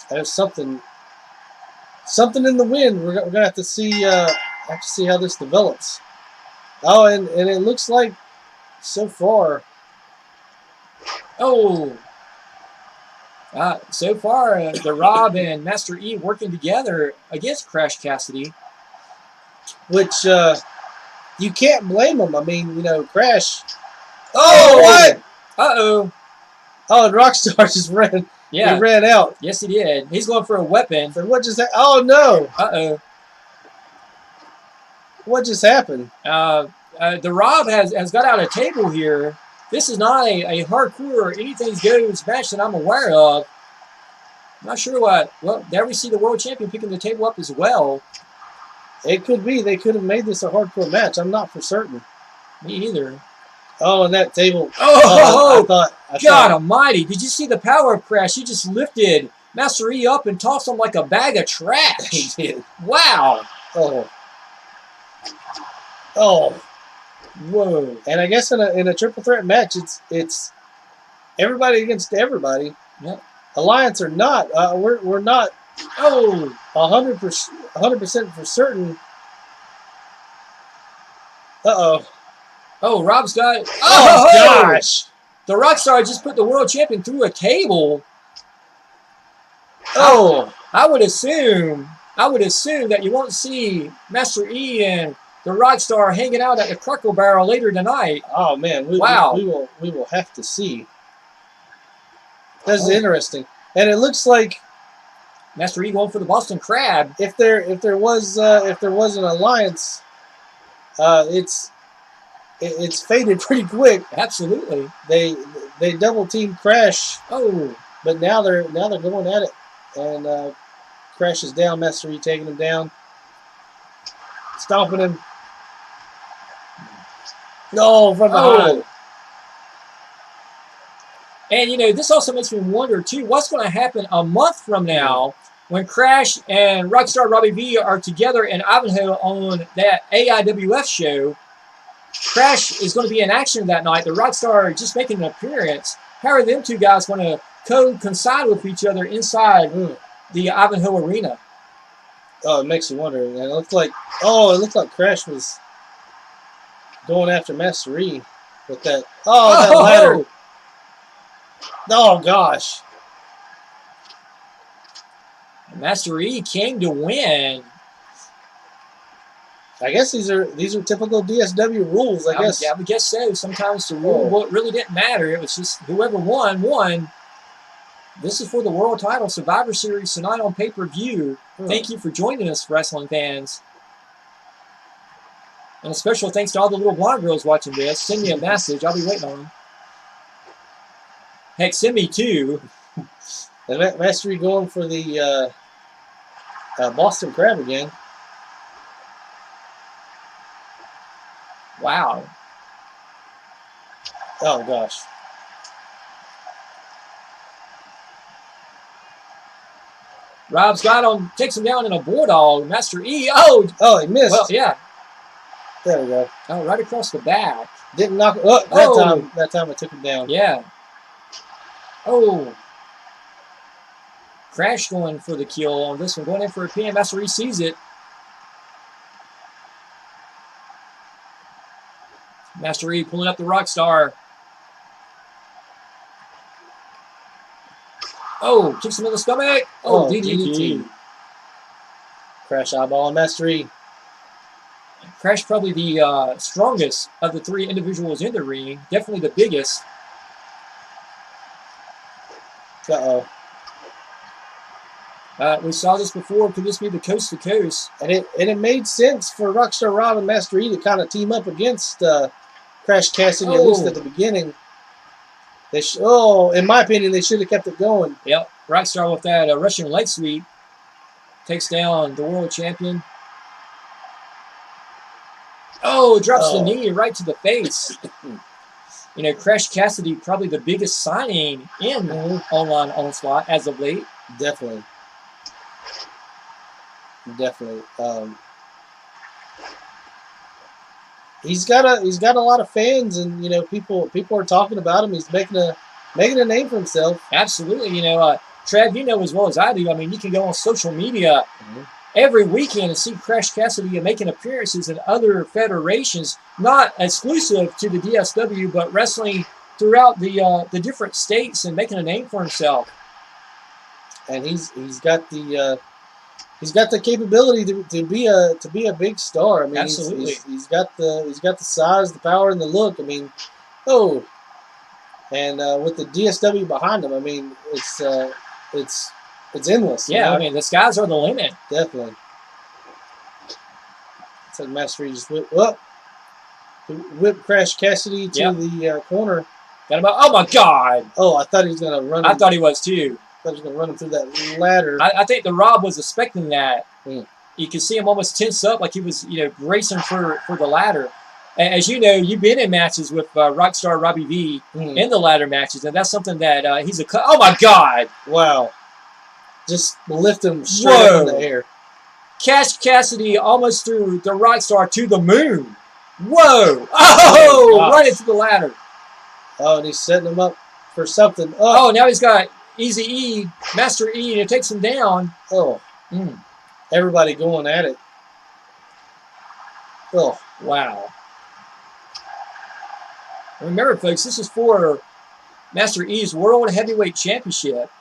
There's something in the wind. We're gonna have to see how this develops. Oh, and it looks like so far. Oh, so far the Rob and Master E working together against Crash Cassidy, which you can't blame them. I mean, Crash. Oh, what? Uh-oh. Oh, and Rockstar just ran. Yeah. He ran out. Yes, he did. He's going for a weapon. And what just happened? Oh, no. Uh-oh. What just happened? The Rob has got out a table here. This is not a hardcore anything goes match that I'm aware of. I'm not sure what. Well, there we see the world champion picking the table up as well. It could be. They could have made this a hardcore match. I'm not for certain. Me either. Oh, and that table. Oh, I thought, God almighty. Did you see the power of Crash? He just lifted Master E up and tossed him like a bag of trash. He did. Wow. Oh. Whoa. And I guess in a triple threat match, it's everybody against everybody. Yep. Alliance or not, we're not 100% for certain. Uh-oh. Oh, Rob's got it. Oh, gosh. The Rockstar just put the world champion through a table. Oh. I would assume that you won't see Master E and the Rockstar hanging out at the Crackle Barrel later tonight. Oh, man. We will have to see. That's interesting. And it looks like Master E going for the Boston Crab. If there was an alliance, it's faded pretty quick. Absolutely. They double team Crash. Oh. But now they're going at it, and Crash is down. Master E taking him down, stomping him. No, from behind. And this also makes me wonder too, what's going to happen a month from now when Crash and Rockstar Robbie V are together in Ivanhoe on that AIWF show. Crash is going to be in action that night. The Rockstar just making an appearance. How are them two guys going to coincide with each other inside the Ivanhoe arena? Oh, it makes you wonder. And it looked like Crash was going after Master E with that. Oh, that ladder. Oh gosh. Master E came to win. I guess these are typical DSW rules. I guess. Yeah, I guess so. Sometimes the rule it really didn't matter. It was just whoever won. This is for the world title, Survivor Series tonight on pay-per-view. Thank you for joining us, wrestling fans. And a special thanks to all the little blonde girls watching this. Send me a message. I'll be waiting on them. Heck, send me two. And Master E going for the Boston Crab again. Wow. Oh, gosh. Rob's got him, takes him down in a bulldog. Master E. Oh, he missed. well, yeah. There we go. Oh, right across the back. Didn't knock. Oh, that time I took him down. Yeah. Oh. Crash going for the kill on this one. Going in for a pin. Master E sees it. Master E pulling up the Rockstar. Oh, kicks him in the stomach. Oh, DDT. Crash eyeball on Master E. Crash probably the strongest of the three individuals in the ring. Definitely the biggest. Uh-oh. We saw this before. Could this be the coast to coast? And it made sense for Rockstar Rob and Master E to kind of team up against Crash Cassidy, at least at the beginning. In my opinion, they should have kept it going. Yep. Rockstar with that Russian leg sweep takes down the world champion. Oh, drops the knee right to the face. You know, Crash Cassidy probably the biggest signing in online Onslaught as of late. Definitely. He's got a lot of fans, and you know, people are talking about him. He's making a name for himself. Absolutely. You know, Trev, you know as well as I do. I mean, you can go on social media every weekend and see Crash Cassidy making appearances in other federations, not exclusive to the DSW, but wrestling throughout the different states and making a name for himself. And he's got the capability to be a big star. I mean, absolutely. He's got the size, the power, and the look. I mean, and with the DSW behind him, I mean, it's endless. Yeah, you know? I mean, the skies are the limit. Definitely. It's like Master E just whipped Crash Cassidy to the corner. Got him out. Oh my God! Oh, I thought he was gonna run. I thought he was too. I thought he was gonna run him through that ladder. I think the Rob was expecting that. You could see him almost tense up, like he was, you know, racing for the ladder. As you know, you've been in matches with Rockstar Robbie V in the ladder matches, and that's something that he's a. Oh my God! Wow. Just lift him straight up in the air. Crash Cassidy almost threw the Rockstar to the moon. Whoa! Oh! Right into the ladder. Oh, and he's setting him up for something. Oh, now he's got Easy E, Master E, and it takes him down. Oh. Everybody going at it. Oh. Wow. Remember, folks, this is for Master E's World Heavyweight Championship.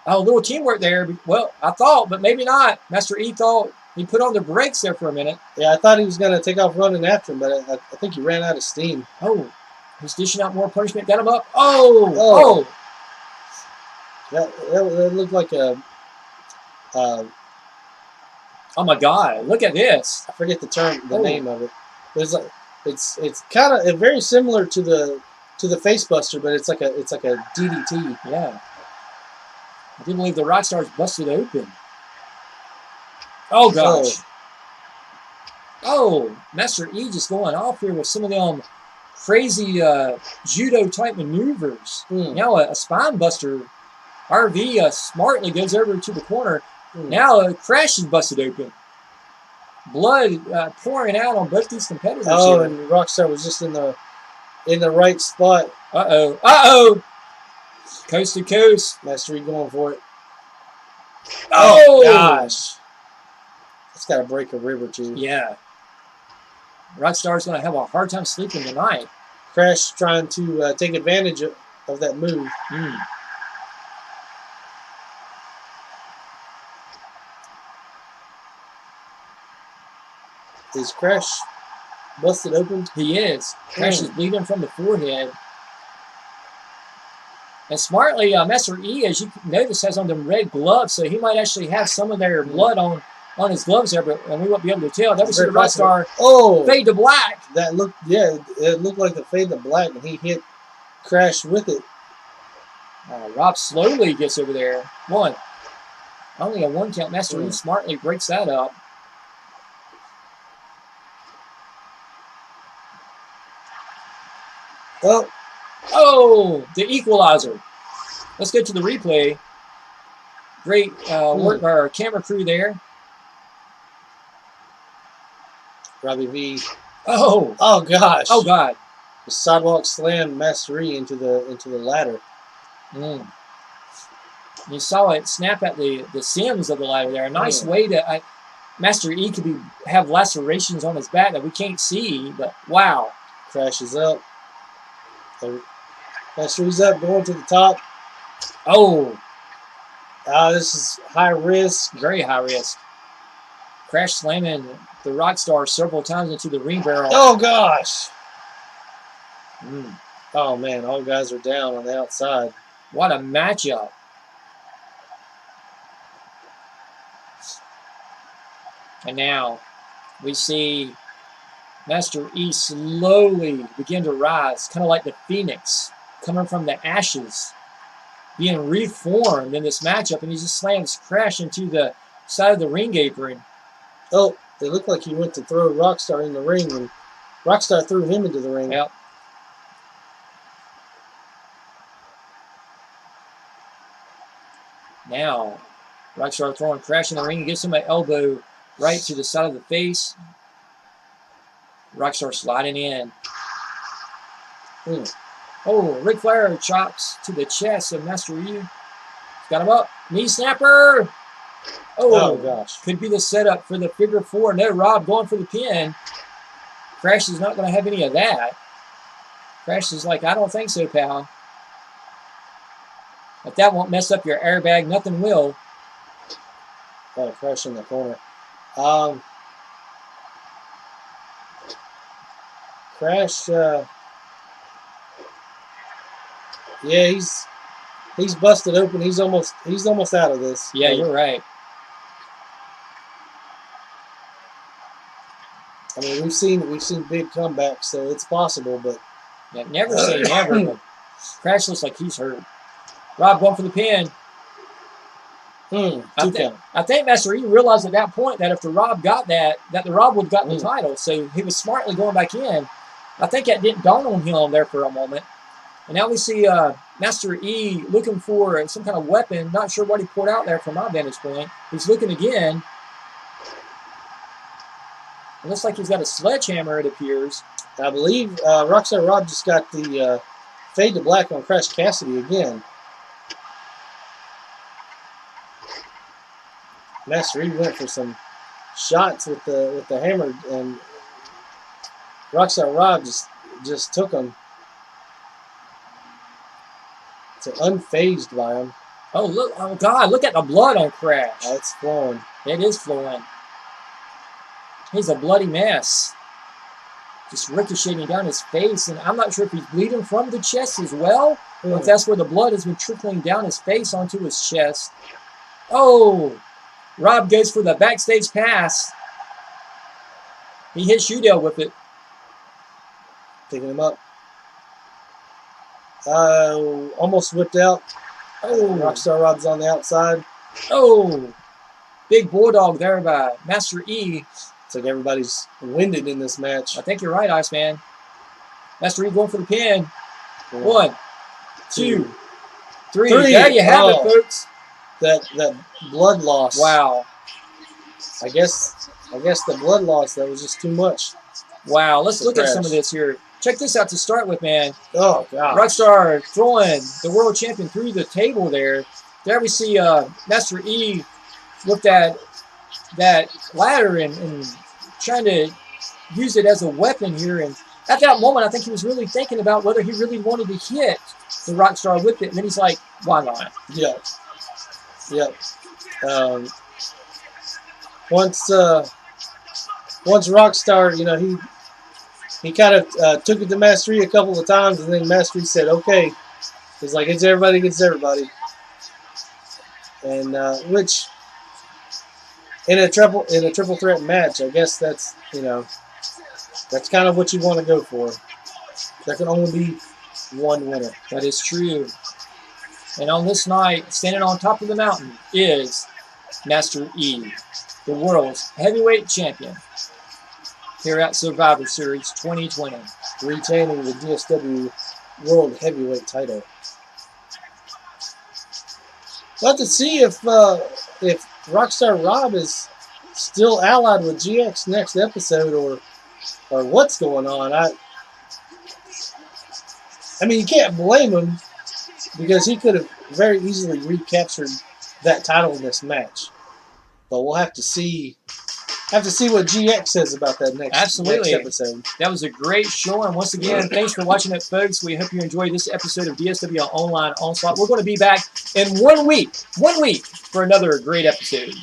Oh, a little teamwork there. Well, I thought, but maybe not. Master E thought he put on the brakes there for a minute. Yeah, I thought he was going to take off running after him, but I think he ran out of steam. Oh, he's dishing out more punishment. Got him up. Oh! That looked like a... oh, my God. Look at this. I forget the name of it. It's kind of very similar to the Face Buster, but it's like a DDT. Yeah. I didn't believe the Rockstar's busted open. Oh, gosh. Oh, Master E just going off here with some of them crazy judo-type maneuvers. Now a spine buster. RV smartly goes over to the corner. Now Crash is busted open. Blood pouring out on both these competitors. Oh, and Rockstar was just in the right spot. Uh-oh. Coast to coast. Master E going for it. Oh, gosh. It's got to break a rib or two. Yeah. Rockstar's going to have a hard time sleeping tonight. Crash trying to take advantage of that move. Is Crash busted open? He is. Crash is bleeding from the forehead. And smartly, Master E, as you notice, has on them red gloves, so he might actually have some of their blood on his gloves there, but we won't be able to tell. That was the Rockstar fade to black. That looked, it looked like the fade to black, and he hit Crash with it. Rob slowly gets over there. Only a one count. Master E smartly breaks that up. Oh, Oh, the equalizer. Let's go to the replay. Great work by our camera crew there. Robbie V. Oh, Oh gosh. oh God. The sidewalk slammed Master E into the ladder. You saw it snap at the seams of the ladder there. A nice way to Master E could have lacerations on his back that we can't see, but wow. Crashes up. Master E's up, going to the top. Oh. This is high risk. Very high risk. Crash slamming the Rockstar several times into the ring barrel. Oh gosh. Oh man, all guys are down on the outside. What a matchup. And now we see Master E slowly begin to rise, kind of like the phoenix coming from the ashes, being reformed in this matchup, and he just slams Crash into the side of the ring apron. Oh, it looked like he went to throw Rockstar in the ring, and Rockstar threw him into the ring. Yep. Now, Rockstar throwing Crash in the ring, gets him an elbow right to the side of the face. Rockstar sliding in. Oh, Ric Flair chops to the chest of Master E. Got him up. Knee snapper. Oh gosh. Could be the setup for the figure four. No, Rob going for the pin. Crash is not going to have any of that. Crash is like, I don't think so, pal. If that won't mess up your airbag, nothing will. Oh, Crash in the corner. Crash, yeah, he's busted open. He's almost out of this. Yeah, you're right. I mean, we've seen big comebacks, so it's possible, but yeah, never say never. But Crash looks like he's hurt. Rob going for the pin. I think Master E realized at that point that if the Rob got that the Rob would have gotten the title. So he was smartly going back in. I think that didn't dawn on him there for a moment. And now we see Master E looking for some kind of weapon. Not sure what he pulled out there from my vantage point. He's looking again. It looks like he's got a sledgehammer, it appears. I believe Rockstar Rob just got the fade to black on Crash Cassidy again. Master E went for some shots with the hammer, and Rockstar Rob just took him. So unfazed by him. Oh look! Oh God! Look at the blood on Crash. Oh, it's flowing. It is flowing. He's a bloody mess. Just ricocheting down his face, and I'm not sure if he's bleeding from the chest as well, or if that's where the blood has been trickling down his face onto his chest. Oh! Rob goes for the backstage pass. He hits Udell with it. Picking him up. Almost whipped out. Oh, Rockstar Rob's on the outside. Oh, big bulldog there by Master E. It's like everybody's winded in this match. I think you're right, Iceman. Master E going for the pin. 1, 2, 3. There you have it, folks. That blood loss. Wow. I guess the blood loss, that was just too much. Wow. Let's look at some of this here. Check this out to start with, man. Oh, God. Rockstar throwing the world champion through the table there. There we see Master E with that ladder and trying to use it as a weapon here. And at that moment, I think he was really thinking about whether he really wanted to hit the Rockstar with it. And then he's like, why not? Yeah. Yep. Once Rockstar, you know, he kind of took it to Master E a couple of times, and then Master E said, "Okay." He's like, "It's everybody against everybody," and which in a triple threat match, I guess that's kind of what you want to go for. There can only be one winner. That is true. And on this night, standing on top of the mountain is Master E, the world's heavyweight champion here at Survivor Series 2020. Retaining the DSW World Heavyweight title. We'll have to see if Rockstar Rob is still allied with GX next episode, or what's going on. I mean, you can't blame him because he could have very easily recaptured that title in this match. But we'll have to see. Have to see what GX says about that next episode. That was a great show. And once again, thanks for watching it, folks. We hope you enjoyed this episode of DSW Online Onslaught. We're going to be back in 1 week. 1 week for another great episode.